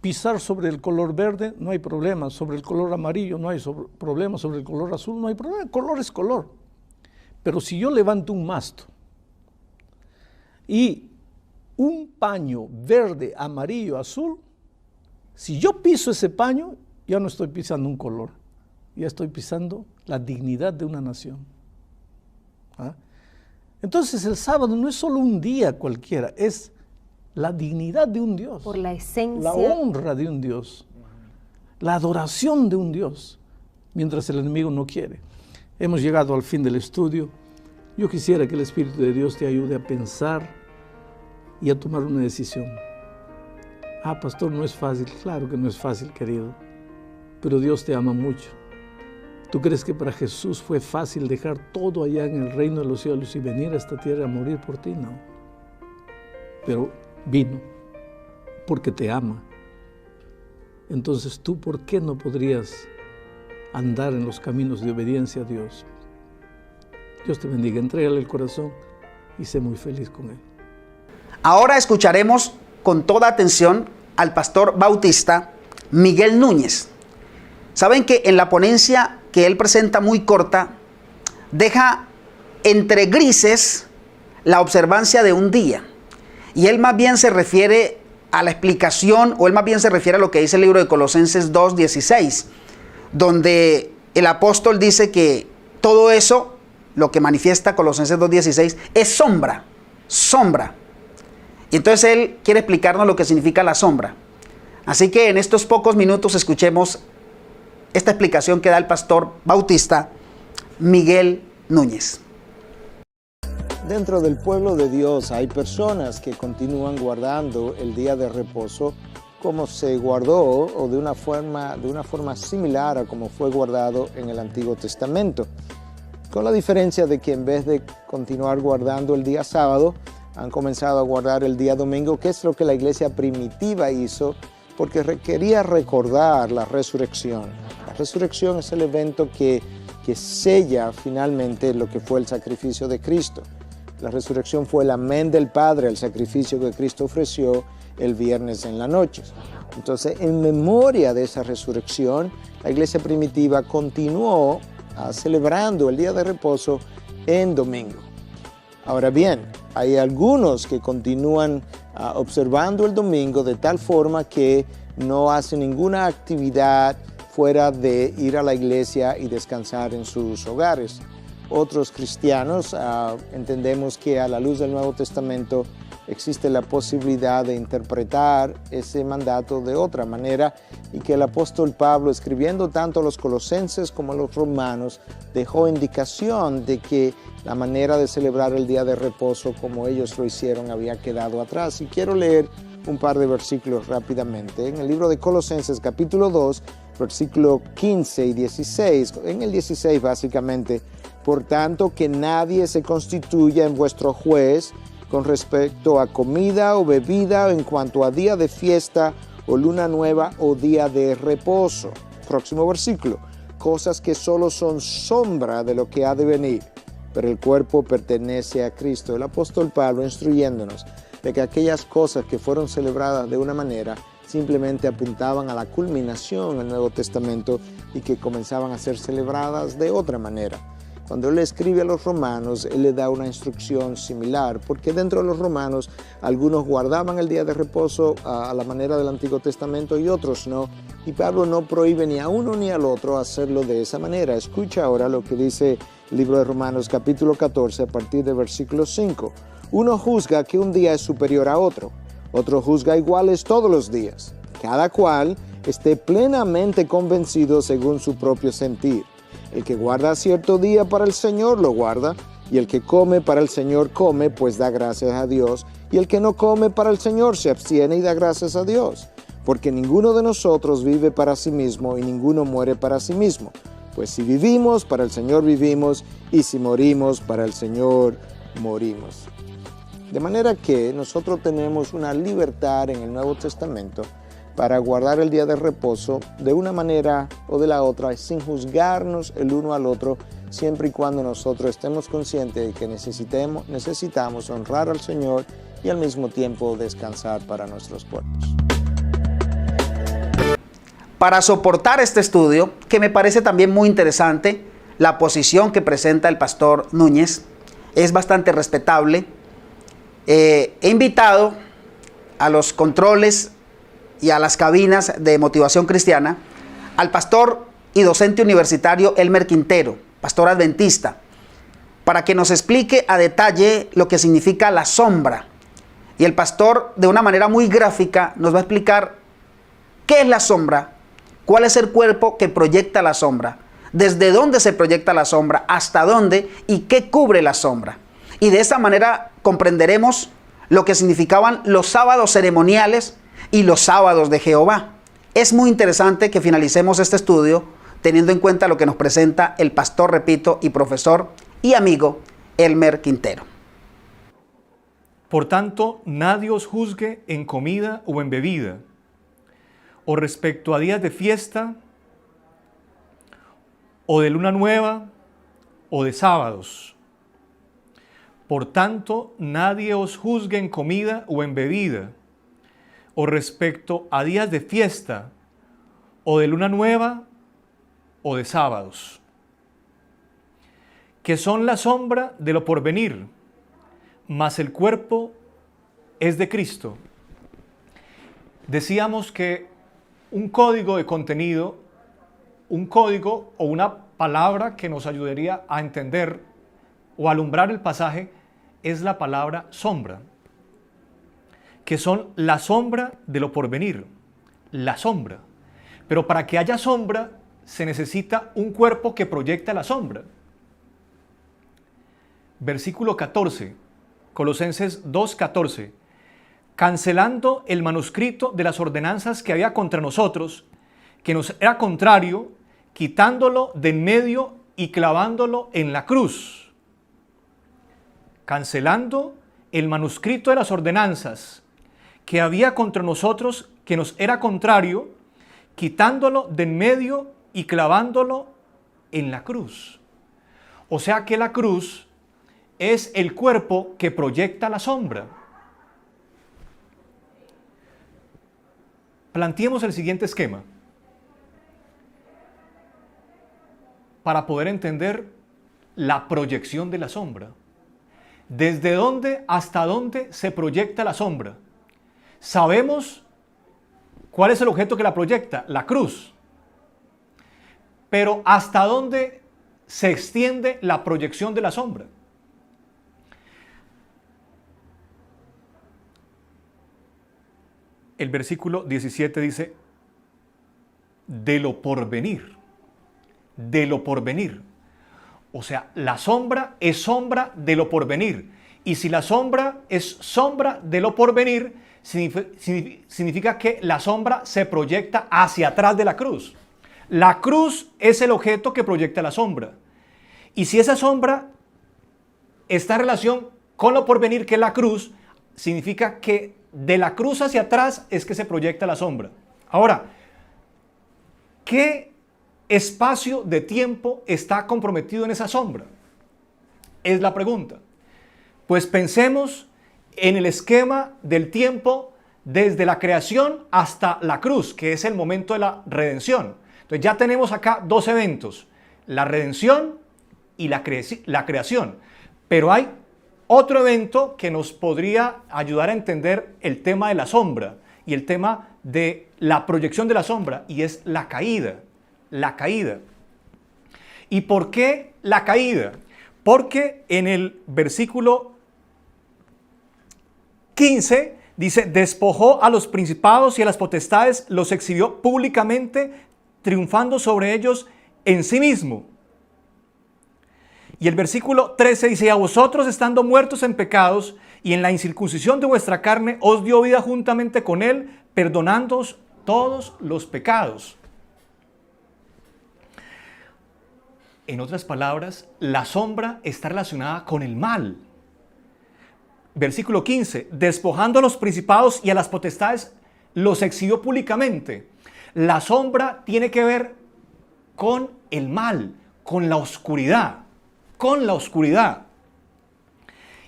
pisar sobre el color verde, no hay problema. Sobre el color amarillo no hay problema. Sobre el color azul no hay problema. El color es color. Pero si yo levanto un masto y un paño verde, amarillo, azul, si yo piso ese paño, ya no estoy pisando un color. Ya estoy pisando la dignidad de una nación. ¿Ah? Entonces el sábado no es solo un día cualquiera, es la dignidad de un Dios. Por la esencia. La honra de un Dios. La adoración de un Dios. Mientras el enemigo no quiere. Hemos llegado al fin del estudio. Yo quisiera que el Espíritu de Dios te ayude a pensar y a tomar una decisión. Ah, pastor, no es fácil. Claro que no es fácil, querido. Pero Dios te ama mucho. ¿Tú crees que para Jesús fue fácil dejar todo allá en el reino de los cielos y venir a esta tierra a morir por ti? No. Pero vino porque te ama. Entonces, ¿tú por qué no podrías andar en los caminos de obediencia a Dios? Dios te bendiga, entrégale el corazón y sé muy feliz con él. Ahora escucharemos con toda atención al pastor bautista Miguel Núñez. Saben que en la ponencia que él presenta muy corta, deja entre grises la observancia de un día. Y él más bien se refiere a la explicación, o él más bien se refiere a lo que dice el libro de Colosenses 2:16, donde el apóstol dice que todo eso, lo que manifiesta Colosenses 2:16, es sombra. Y entonces él quiere explicarnos lo que significa la sombra. Así que en estos pocos minutos escuchemos esta explicación que da el pastor bautista Miguel Núñez. Dentro del pueblo de Dios hay personas que continúan guardando el día de reposo como se guardó o de una forma similar a como fue guardado en el Antiguo Testamento. Con la diferencia de que en vez de continuar guardando el día sábado, han comenzado a guardar el día domingo, que es lo que la iglesia primitiva hizo, porque quería recordar la resurrección. La resurrección es el evento que sella finalmente lo que fue el sacrificio de Cristo. La resurrección fue el amén del Padre al sacrificio que Cristo ofreció el viernes en la noche. Entonces, en memoria de esa resurrección, la iglesia primitiva continuó celebrando el día de reposo en domingo. Ahora bien, hay algunos que continúan observando el domingo de tal forma que no hacen ninguna actividad fuera de ir a la iglesia y descansar en sus hogares. Otros cristianos entendemos que a la luz del Nuevo Testamento existe la posibilidad de interpretar ese mandato de otra manera y que el apóstol Pablo, escribiendo tanto a los colosenses como a los romanos, dejó indicación de que la manera de celebrar el día de reposo como ellos lo hicieron había quedado atrás. Y quiero leer un par de versículos rápidamente. En el libro de Colosenses capítulo 2, versículo 15 y 16, en el 16 básicamente, por tanto que nadie se constituya en vuestro juez con respecto a comida o bebida en cuanto a día de fiesta o luna nueva o día de reposo. Próximo versículo, cosas que solo son sombra de lo que ha de venir, pero el cuerpo pertenece a Cristo. El apóstol Pablo instruyéndonos de que aquellas cosas que fueron celebradas de una manera simplemente apuntaban a la culminación del Nuevo Testamento y que comenzaban a ser celebradas de otra manera. Cuando él escribe a los romanos, él le da una instrucción similar, porque dentro de los romanos algunos guardaban el día de reposo a la manera del Antiguo Testamento y otros no, y Pablo no prohíbe ni a uno ni al otro hacerlo de esa manera. Escucha ahora lo que dice el libro de Romanos capítulo 14 a partir del versículo 5. Uno juzga que un día es superior a otro, otro juzga iguales todos los días. Cada cual esté plenamente convencido según su propio sentir. El que guarda cierto día para el Señor lo guarda, y el que come para el Señor come, pues da gracias a Dios, y el que no come para el Señor se abstiene y da gracias a Dios, porque ninguno de nosotros vive para sí mismo y ninguno muere para sí mismo. Pues si vivimos, para el Señor vivimos, y si morimos, para el Señor morimos. De manera que nosotros tenemos una libertad en el Nuevo Testamento para guardar el día de reposo de una manera o de la otra, sin juzgarnos el uno al otro, siempre y cuando nosotros estemos conscientes de que necesitamos honrar al Señor y al mismo tiempo descansar para nuestros cuerpos. Para soportar este estudio, que me parece también muy interesante, la posición que presenta el pastor Núñez es bastante respetable. He invitado a los controles y a las cabinas de motivación cristiana al pastor y docente universitario Elmer Quintero, pastor adventista, para que nos explique a detalle lo que significa la sombra. Y el pastor, de una manera muy gráfica, nos va a explicar qué es la sombra, cuál es el cuerpo que proyecta la sombra, desde dónde se proyecta la sombra, hasta dónde y qué cubre la sombra. Y de esa manera comprenderemos lo que significaban los sábados ceremoniales y los sábados de Jehová. Es muy interesante que finalicemos este estudio teniendo en cuenta lo que nos presenta el pastor, repito, y profesor y amigo Elmer Quintero. Por tanto, nadie os juzgue en comida o en bebida, o respecto a días de fiesta, o de luna nueva, o de sábados. Por tanto, nadie os juzgue en comida o en bebida, o respecto a días de fiesta, o de luna nueva, o de sábados, que son la sombra de lo porvenir, mas el cuerpo es de Cristo. Decíamos que un código de contenido, un código o una palabra que nos ayudaría a entender o alumbrar el pasaje es la palabra sombra, que son la sombra de lo porvenir, la sombra. Pero para que haya sombra se necesita un cuerpo que proyecta la sombra. Versículo 14, Colosenses 2:14. Cancelando el manuscrito de las ordenanzas que había contra nosotros, que nos era contrario, quitándolo de en medio y clavándolo en la cruz. Cancelando el manuscrito de las ordenanzas que había contra nosotros, que nos era contrario, quitándolo de en medio y clavándolo en la cruz. O sea que la cruz es el cuerpo que proyecta la sombra. Planteemos el siguiente esquema para poder entender la proyección de la sombra. ¿Desde dónde hasta dónde se proyecta la sombra? Sabemos cuál es el objeto que la proyecta, la cruz. Pero ¿hasta dónde se extiende la proyección de la sombra? El versículo 17 dice, de lo porvenir, de lo porvenir. O sea, la sombra es sombra de lo porvenir. Y si la sombra es sombra de lo porvenir, significa que la sombra se proyecta hacia atrás de la cruz. La cruz es el objeto que proyecta la sombra. Y si esa sombra está en relación con lo porvenir, que es la cruz, significa que de la cruz hacia atrás es que se proyecta la sombra. Ahora, ¿qué espacio de tiempo está comprometido en esa sombra? Es la pregunta. Pues pensemos en el esquema del tiempo desde la creación hasta la cruz, que es el momento de la redención. Entonces ya tenemos acá dos eventos, la redención y la creación. Pero hay otro evento que nos podría ayudar a entender el tema de la sombra y el tema de la proyección de la sombra, y es la caída. La caída. ¿Y por qué la caída? Porque en el versículo 15 dice, despojó a los principados y a las potestades, los exhibió públicamente, triunfando sobre ellos en sí mismo. Y el versículo 13 dice, a vosotros estando muertos en pecados y en la incircuncisión de vuestra carne, os dio vida juntamente con él, perdonándoos todos los pecados. En otras palabras, la sombra está relacionada con el mal. Versículo 15, despojando a los principados y a las potestades, los exhibió públicamente. La sombra tiene que ver con el mal, con la oscuridad,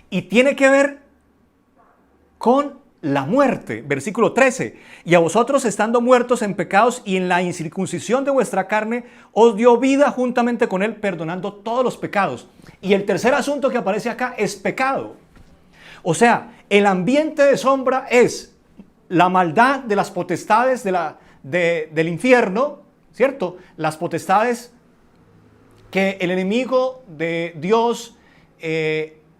y tiene que ver con la muerte. Versículo 13, y a vosotros estando muertos en pecados y en la incircuncisión de vuestra carne, os dio vida juntamente con él, perdonando todos los pecados. Y el tercer asunto que aparece acá es pecado. O sea, el ambiente de sombra es la maldad de las potestades del infierno, ¿cierto? Las potestades que el enemigo de Dios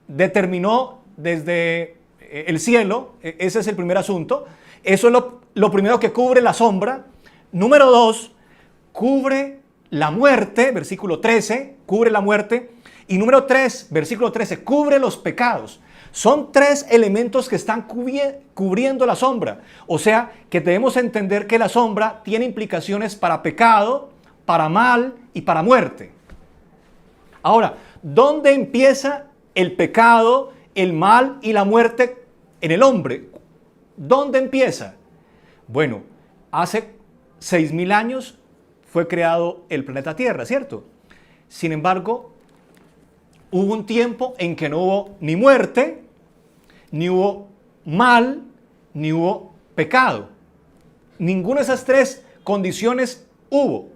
determinó desde el cielo. Ese es el primer asunto. Eso es lo primero que cubre la sombra. Número 2, cubre la muerte, versículo 13, cubre la muerte. Y número 3, versículo 13, cubre los pecados. Son tres elementos que están cubriendo la sombra. O sea, que debemos entender que la sombra tiene implicaciones para pecado, para mal y para muerte. Ahora, ¿dónde empieza el pecado, el mal y la muerte en el hombre? ¿Dónde empieza? Bueno, hace 6.000 años fue creado el planeta Tierra, ¿cierto? Sin embargo, hubo un tiempo en que no hubo ni muerte, ni hubo mal, ni hubo pecado. Ninguna de esas tres condiciones hubo.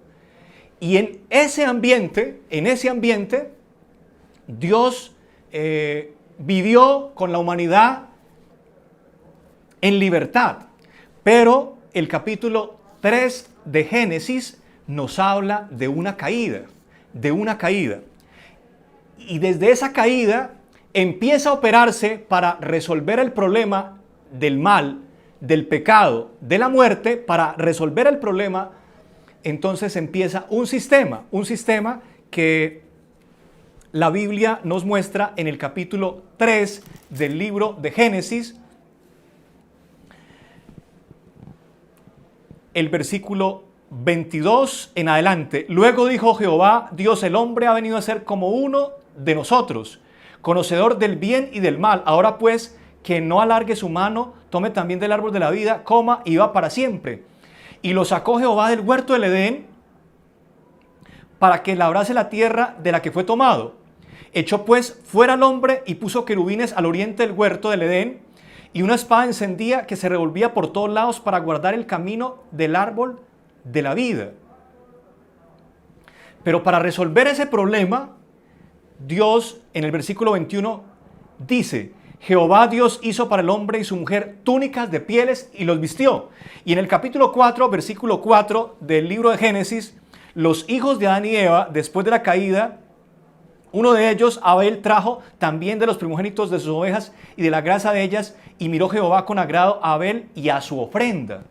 Y en ese ambiente, Dios vivió con la humanidad en libertad. Pero el capítulo 3 de Génesis nos habla de una caída, Y desde esa caída empieza a operarse para resolver el problema del mal, del pecado, de la muerte. Para resolver el problema, entonces empieza un sistema que la Biblia nos muestra en el capítulo 3 del libro de Génesis, el versículo 22 en adelante. Luego dijo Jehová, Dios, el hombre ha venido a ser como uno de nosotros, conocedor del bien y del mal. Ahora pues, que no alargue su mano, tome también del árbol de la vida, coma y viva para siempre. Y lo sacó Jehová del huerto del Edén para que labrase la tierra de la que fue tomado. Echó pues fuera al hombre y puso querubines al oriente del huerto del Edén y una espada encendida que se revolvía por todos lados para guardar el camino del árbol de la vida. Pero para resolver ese problema, Dios en el versículo 21 dice, Jehová Dios hizo para el hombre y su mujer túnicas de pieles y los vistió. Y en el capítulo 4, versículo 4 del libro de Génesis, los hijos de Adán y Eva, después de la caída, uno de ellos, Abel, trajo también de los primogénitos de sus ovejas y de la grasa de ellas, y miró Jehová con agrado a Abel y a su ofrenda.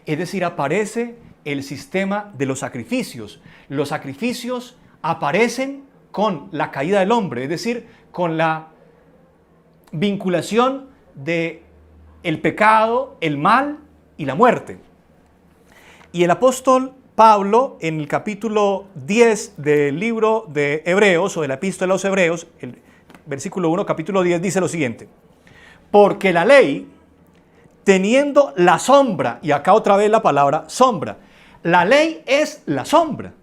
Es decir, aparece el sistema de los sacrificios. Los sacrificios aparecen con la caída del hombre, es decir, con la vinculación de el pecado, el mal y la muerte. Y el apóstol Pablo, en el capítulo 10 del libro de Hebreos, o de la epístola a los Hebreos, el versículo 1, capítulo 10, dice lo siguiente: porque la ley, teniendo la sombra, y acá otra vez la palabra sombra, la ley es la sombra.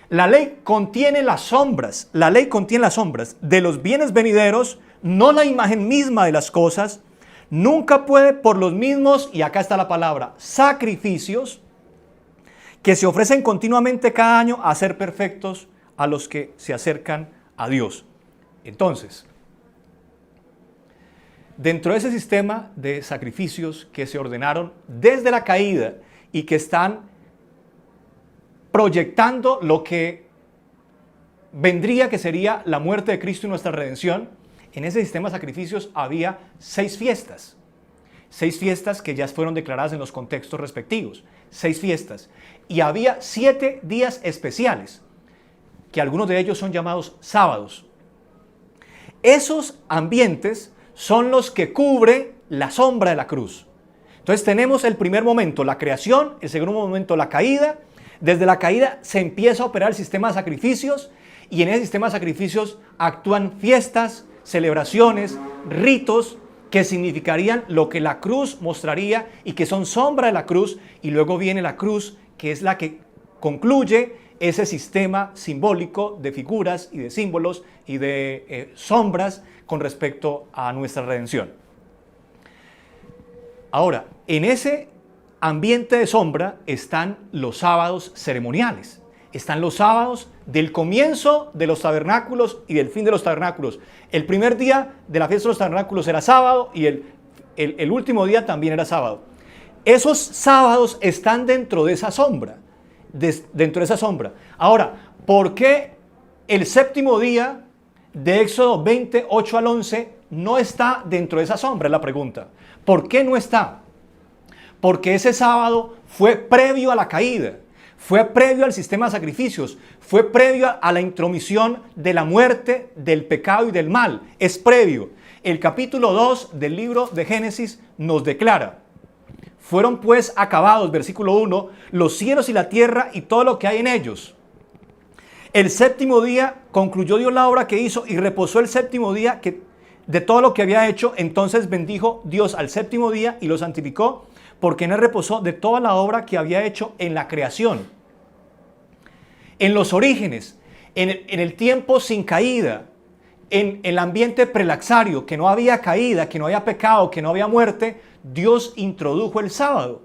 La ley contiene las sombras, de los bienes venideros, no la imagen misma de las cosas. Nunca puede por los mismos, y acá está la palabra, sacrificios, que se ofrecen continuamente cada año, a ser perfectos a los que se acercan a Dios. Entonces, dentro de ese sistema de sacrificios que se ordenaron desde la caída y que están proyectando lo que vendría, que sería la muerte de Cristo y nuestra redención, en ese sistema de sacrificios había 6 fiestas. 6 fiestas que ya fueron declaradas en los contextos respectivos. 6 fiestas. Y había 7 días especiales, que algunos de ellos son llamados sábados. Esos ambientes son los que cubre la sombra de la cruz. Entonces tenemos el primer momento, la creación; el segundo momento, la caída. Desde la caída se empieza a operar el sistema de sacrificios, y en ese sistema de sacrificios actúan fiestas, celebraciones, ritos que significarían lo que la cruz mostraría y que son sombra de la cruz. Y luego viene la cruz, que es la que concluye ese sistema simbólico de figuras y de símbolos y de sombras con respecto a nuestra redención. Ahora, en ese ambiente de sombra están los sábados ceremoniales. Están los sábados del comienzo de los tabernáculos y del fin de los tabernáculos. El primer día de la fiesta de los tabernáculos era sábado, y el último día también era sábado. Esos sábados están dentro de esa sombra. Ahora, ¿por qué el séptimo día de Éxodo 20, 8 al 11 no está dentro de esa sombra? Es la pregunta. ¿Por qué no está? Porque ese sábado fue previo a la caída, fue previo al sistema de sacrificios, fue previo a la intromisión de la muerte, del pecado y del mal. Es previo. El capítulo 2 del libro de Génesis nos declara: fueron pues acabados, versículo 1, los cielos y la tierra y todo lo que hay en ellos. El séptimo día concluyó Dios la obra que hizo, y reposó el séptimo día de todo lo que había hecho. Entonces bendijo Dios al séptimo día y lo santificó, porque en él reposó de toda la obra que había hecho en la creación. En los orígenes, en el tiempo sin caída, en el ambiente prelaxario, que no había caída, que no había pecado, que no había muerte, Dios introdujo el sábado.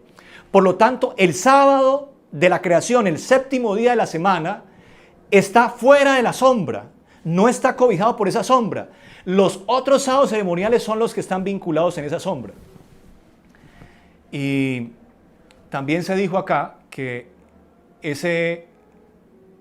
Por lo tanto, el sábado de la creación, el séptimo día de la semana, está fuera de la sombra, no está cobijado por esa sombra. Los otros sábados ceremoniales son los que están vinculados en esa sombra. Y también se dijo acá que ese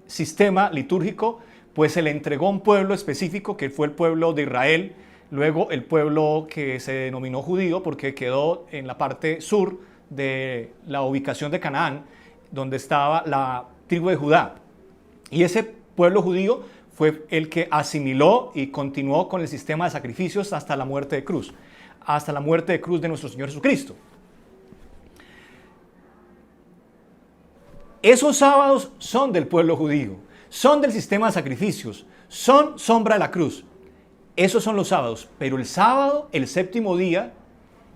sistema litúrgico pues se le entregó a un pueblo específico, que fue el pueblo de Israel, luego el pueblo que se denominó judío porque quedó en la parte sur de la ubicación de Canaán, donde estaba la tribu de Judá. Y ese pueblo judío fue el que asimiló y continuó con el sistema de sacrificios hasta la muerte de cruz, de nuestro Señor Jesucristo. Esos sábados son del pueblo judío, son del sistema de sacrificios, son sombra de la cruz. Esos son los sábados, pero el sábado, el séptimo día,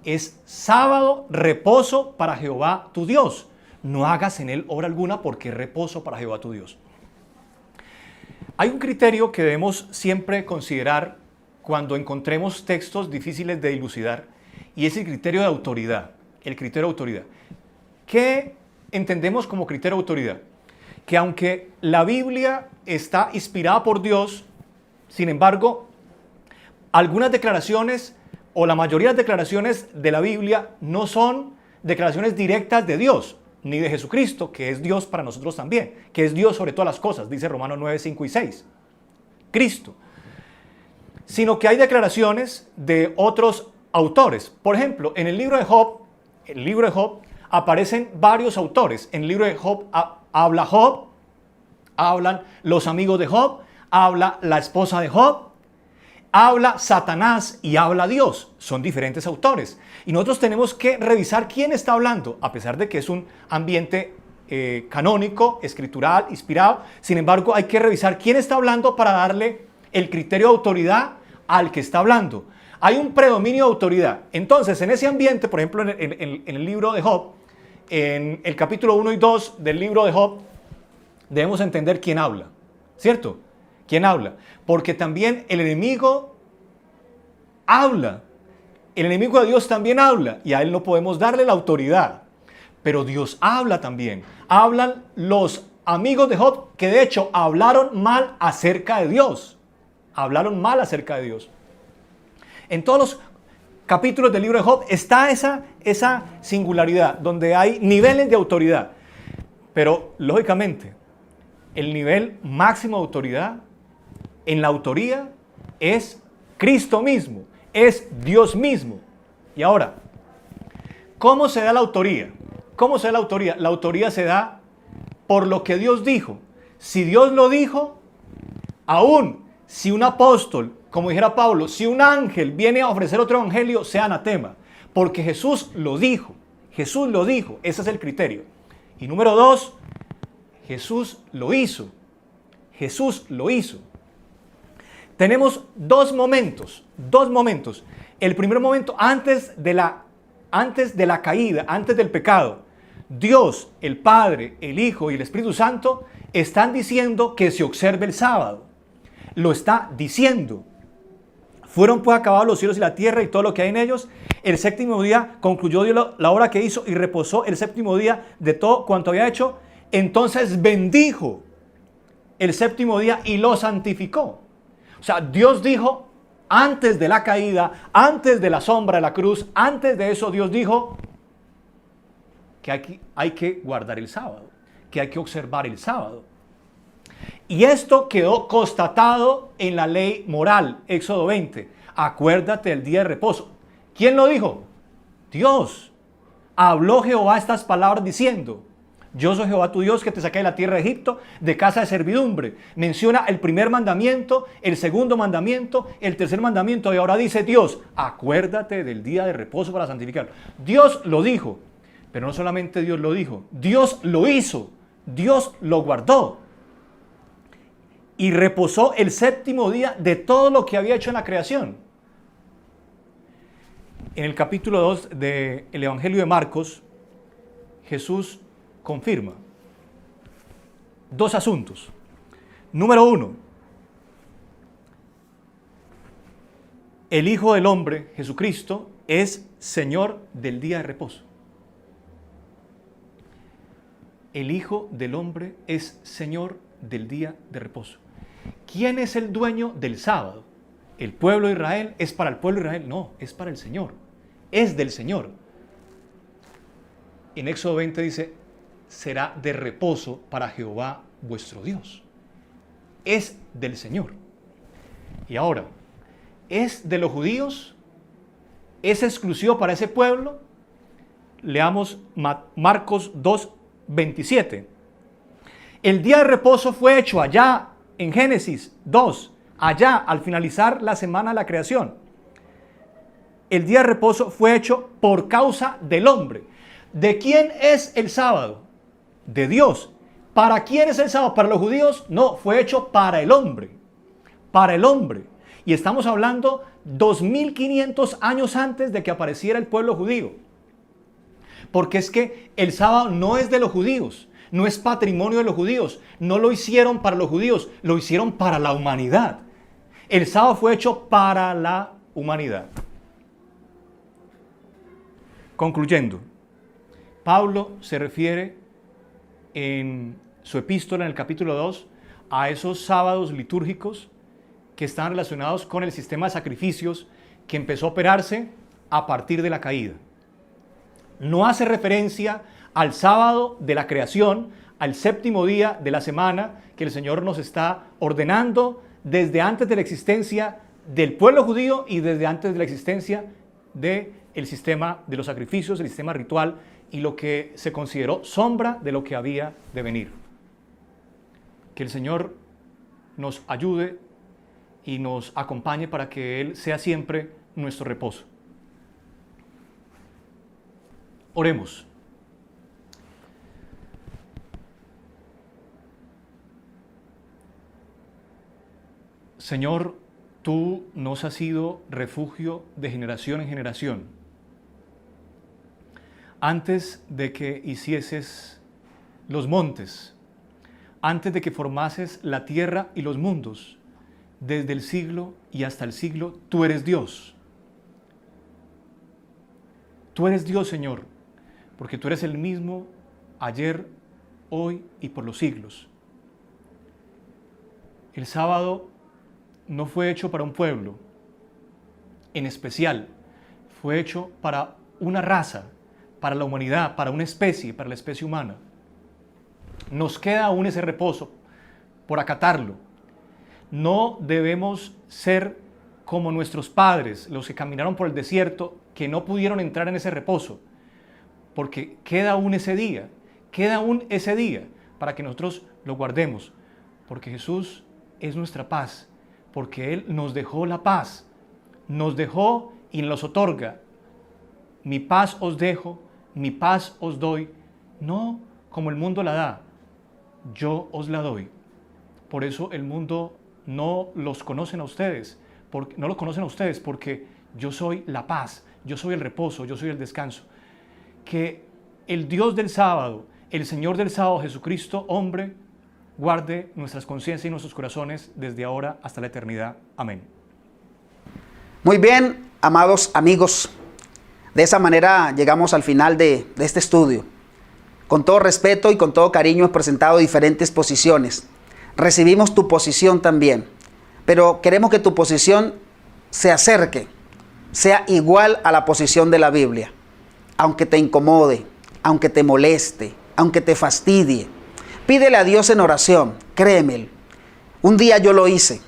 es sábado, reposo para Jehová tu Dios. No hagas en él obra alguna, porque es reposo para Jehová tu Dios. Hay un criterio que debemos siempre considerar cuando encontremos textos difíciles de dilucidar, y es el criterio de autoridad. El criterio de autoridad. ¿Qué entendemos como criterio de autoridad? Que aunque la Biblia está inspirada por Dios, sin embargo, algunas declaraciones o la mayoría de las declaraciones de la Biblia no son declaraciones directas de Dios, ni de Jesucristo, que es Dios para nosotros también, que es Dios sobre todas las cosas, dice Romanos 9, 5 y 6. Cristo. Sino que hay declaraciones de otros autores. Por ejemplo, en el libro de Job, aparecen varios autores. En el libro de Job habla Job, hablan los amigos de Job, habla la esposa de Job, habla Satanás y habla Dios. Son diferentes autores. Y nosotros tenemos que revisar quién está hablando, a pesar de que es un ambiente canónico, escritural, inspirado. Sin embargo, hay que revisar quién está hablando para darle el criterio de autoridad al que está hablando. Hay un predominio de autoridad. Entonces, en ese ambiente, por ejemplo, en el libro de Job, en el capítulo 1 y 2 del libro de Job, debemos entender quién habla, ¿cierto? ¿Quién habla? Porque también el enemigo habla. El enemigo de Dios también habla y a él no podemos darle la autoridad. Pero Dios habla también. Hablan los amigos de Job que de hecho hablaron mal acerca de Dios. Hablaron mal acerca de Dios. En todos los capítulos del libro de Job está esa singularidad donde hay niveles de autoridad. Pero lógicamente el nivel máximo de autoridad en la autoría es Cristo mismo, es Dios mismo. Y ahora, ¿cómo se da la autoría? ¿Cómo se da la autoría? La autoría se da por lo que Dios dijo. Si Dios lo dijo, aún si un apóstol, como dijera Pablo, si un ángel viene a ofrecer otro evangelio, sea anatema. Porque Jesús lo dijo. Jesús lo dijo. Ese es el criterio. Y número 2, Jesús lo hizo. Jesús lo hizo. Tenemos dos momentos. El primer momento antes de la caída, antes del pecado. Dios, el Padre, el Hijo y el Espíritu Santo están diciendo que se observe el sábado. Lo está diciendo. Fueron pues acabados los cielos y la tierra y todo lo que hay en ellos. El séptimo día concluyó Dios la obra que hizo y reposó el séptimo día de todo cuanto había hecho. Entonces bendijo el séptimo día y lo santificó. O sea, Dios dijo antes de la caída, antes de la sombra de la cruz, antes de eso Dios dijo que hay que guardar el sábado, que hay que observar el sábado. Y esto quedó constatado en la ley moral, Éxodo 20. Acuérdate del día de reposo. ¿Quién lo dijo? Dios. Habló Jehová estas palabras diciendo: yo soy Jehová tu Dios que te saqué de la tierra de Egipto, de casa de servidumbre. Menciona el primer mandamiento, el segundo mandamiento, el tercer mandamiento. Y ahora dice Dios: acuérdate del día de reposo para santificarlo. Dios lo dijo. Pero no solamente Dios lo dijo, Dios lo hizo. Dios lo guardó. Y reposó el séptimo día de todo lo que había hecho en la creación. En el capítulo 2 del Evangelio de Marcos, Jesús confirma dos asuntos. Número 1, el Hijo del Hombre, Jesucristo, es Señor del día de reposo. El Hijo del Hombre es Señor del día de reposo. ¿Quién es el dueño del sábado? ¿El pueblo de Israel? ¿Es para el pueblo de Israel? No, es para el Señor. Es del Señor. En Éxodo 20 dice: será de reposo para Jehová vuestro Dios. Es del Señor. Y ahora, ¿es de los judíos? ¿Es exclusivo para ese pueblo? Leamos Marcos 2:27. El día de reposo fue hecho allá en Génesis 2, allá al finalizar la semana de la creación. El día de reposo fue hecho por causa del hombre. ¿De quién es el sábado? De Dios. ¿Para quién es el sábado? ¿Para los judíos? No, fue hecho para el hombre. Para el hombre. Y estamos hablando 2500 años antes de que apareciera el pueblo judío. Porque es que el sábado no es de los judíos, no es patrimonio de los judíos, no lo hicieron para los judíos, lo hicieron para la humanidad. El sábado fue hecho para la humanidad. Concluyendo, Pablo se refiere en su epístola en el capítulo 2 a esos sábados litúrgicos que están relacionados con el sistema de sacrificios que empezó a operarse a partir de la caída. No hace referencia al sábado de la creación, al séptimo día de la semana que el Señor nos está ordenando desde antes de la existencia del pueblo judío y desde antes de la existencia del sistema de los sacrificios, el sistema ritual y lo que se consideró sombra de lo que había de venir. Que el Señor nos ayude y nos acompañe para que Él sea siempre nuestro reposo. Oremos. Señor, tú nos has sido refugio de generación en generación. Antes de que hicieses los montes, antes de que formases la tierra y los mundos, desde el siglo y hasta el siglo, tú eres Dios. Tú eres Dios, Señor, porque tú eres el mismo ayer, hoy y por los siglos. El sábado no fue hecho para un pueblo en especial, fue hecho para una raza, para la humanidad, para una especie, para la especie humana. Nos queda aún ese reposo por acatarlo. No debemos ser como nuestros padres, los que caminaron por el desierto, que no pudieron entrar en ese reposo, porque queda aún ese día para que nosotros lo guardemos, porque Jesús es nuestra paz, porque Él nos dejó la paz, nos dejó y nos otorga. Mi paz os dejo, mi paz os doy, no como el mundo la da, yo os la doy. Por eso el mundo no los conocen a ustedes, porque yo soy la paz, yo soy el reposo, yo soy el descanso. Que el Dios del sábado, el Señor del sábado, Jesucristo, hombre, guarde nuestras conciencias y nuestros corazones desde ahora hasta la eternidad. Amén. Muy bien, amados amigos, de esa manera llegamos al final de este estudio. Con todo respeto y con todo cariño hemos presentado diferentes posiciones. Recibimos tu posición también, pero queremos que tu posición se acerque, sea igual a la posición de la Biblia, aunque te incomode, aunque te moleste, aunque te fastidie. Pídele a Dios en oración, créeme. Un día yo lo hice,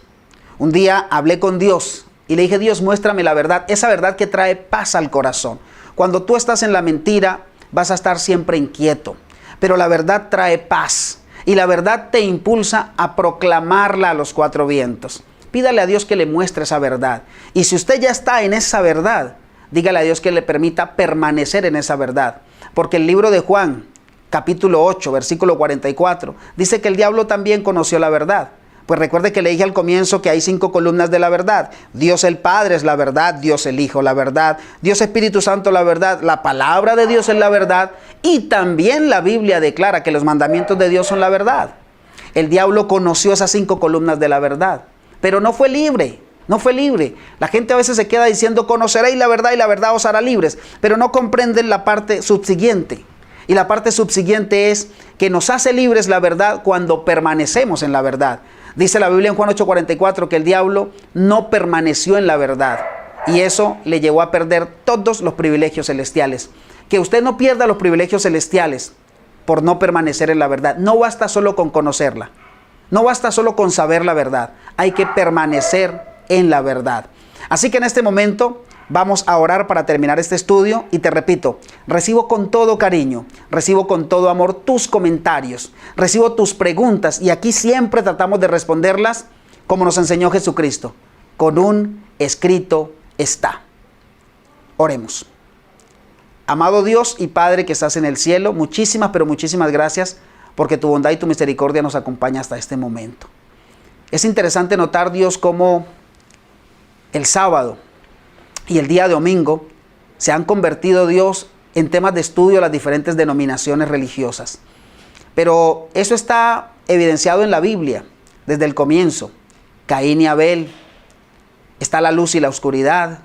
un día hablé con Dios y le dije: Dios, muéstrame la verdad, esa verdad que trae paz al corazón. Cuando tú estás en la mentira, vas a estar siempre inquieto, pero la verdad trae paz y la verdad te impulsa a proclamarla a los cuatro vientos. Pídale a Dios que le muestre esa verdad, y si usted ya está en esa verdad, dígale a Dios que le permita permanecer en esa verdad, porque el libro de Juan, capítulo 8, versículo 44, dice que el diablo también conoció la verdad. Pues recuerde que le dije al comienzo que hay 5 columnas de la verdad. Dios el Padre es la verdad, Dios el Hijo la verdad, Dios Espíritu Santo la verdad, la palabra de Dios es la verdad, y también la Biblia declara que los mandamientos de Dios son la verdad. El diablo conoció esas 5 columnas de la verdad, pero no fue libre. No fue libre. La gente a veces se queda diciendo: conoceréis la verdad y la verdad os hará libres, pero no comprenden la parte subsiguiente. Y la parte subsiguiente es que nos hace libres la verdad cuando permanecemos en la verdad. Dice la Biblia en Juan 8:44 que el diablo no permaneció en la verdad, y eso le llevó a perder todos los privilegios celestiales. Que usted no pierda los privilegios celestiales por no permanecer en la verdad. No basta solo con conocerla, no basta solo con saber la verdad, hay que permanecer en la verdad. Así que en este momento vamos a orar para terminar este estudio, y te repito, recibo con todo cariño, recibo con todo amor tus comentarios, recibo tus preguntas, y aquí siempre tratamos de responderlas como nos enseñó Jesucristo: con un escrito está. Oremos. Amado Dios y Padre que estás en el cielo, muchísimas, pero muchísimas gracias, porque tu bondad y tu misericordia nos acompaña hasta este momento. Es interesante notar, Dios, cómo el sábado y el día domingo se han convertido, Dios, en temas de estudio de las diferentes denominaciones religiosas. Pero eso está evidenciado en la Biblia desde el comienzo. Caín y Abel, está la luz y la oscuridad,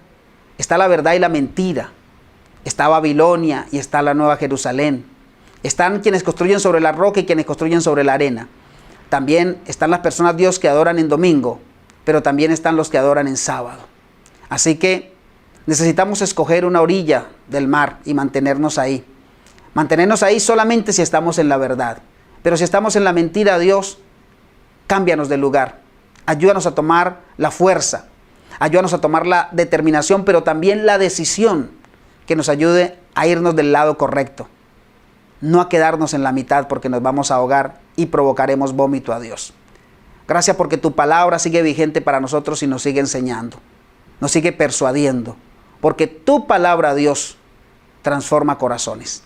está la verdad y la mentira, está Babilonia y está la Nueva Jerusalén. Están quienes construyen sobre la roca y quienes construyen sobre la arena. También están las personas, Dios, que adoran en domingo, pero también están los que adoran en sábado. Así que necesitamos escoger una orilla del mar y mantenernos ahí. Mantenernos ahí solamente si estamos en la verdad. Pero si estamos en la mentira, Dios, cámbianos de lugar. Ayúdanos a tomar la fuerza. Ayúdanos a tomar la determinación, pero también la decisión que nos ayude a irnos del lado correcto. No a quedarnos en la mitad, porque nos vamos a ahogar y provocaremos vómito a Dios. Gracias porque tu palabra sigue vigente para nosotros y nos sigue enseñando, nos sigue persuadiendo, porque tu palabra, Dios, transforma corazones.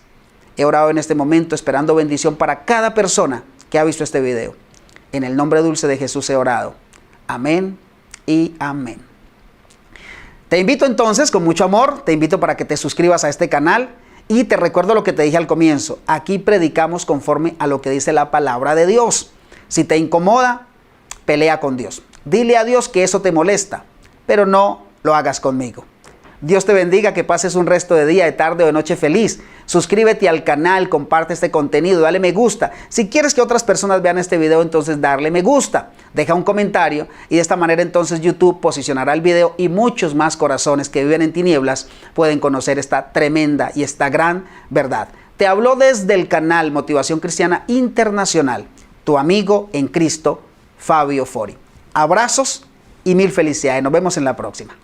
He orado en este momento esperando bendición para cada persona que ha visto este video. En el nombre dulce de Jesús he orado. Amén y amén. Te invito entonces, con mucho amor, te invito para que te suscribas a este canal y te recuerdo lo que te dije al comienzo. Aquí predicamos conforme a lo que dice la palabra de Dios. Si te incomoda, pelea con Dios. Dile a Dios que eso te molesta, pero no lo hagas conmigo. Dios te bendiga, que pases un resto de día, de tarde o de noche feliz. Suscríbete al canal, comparte este contenido, dale me gusta. Si quieres que otras personas vean este video, entonces darle me gusta. Deja un comentario y de esta manera entonces YouTube posicionará el video y muchos más corazones que viven en tinieblas pueden conocer esta tremenda y esta gran verdad. Te habló desde el canal Motivación Cristiana Internacional, tu amigo en Cristo, Fabio Fori. Abrazos y mil felicidades. Nos vemos en la próxima.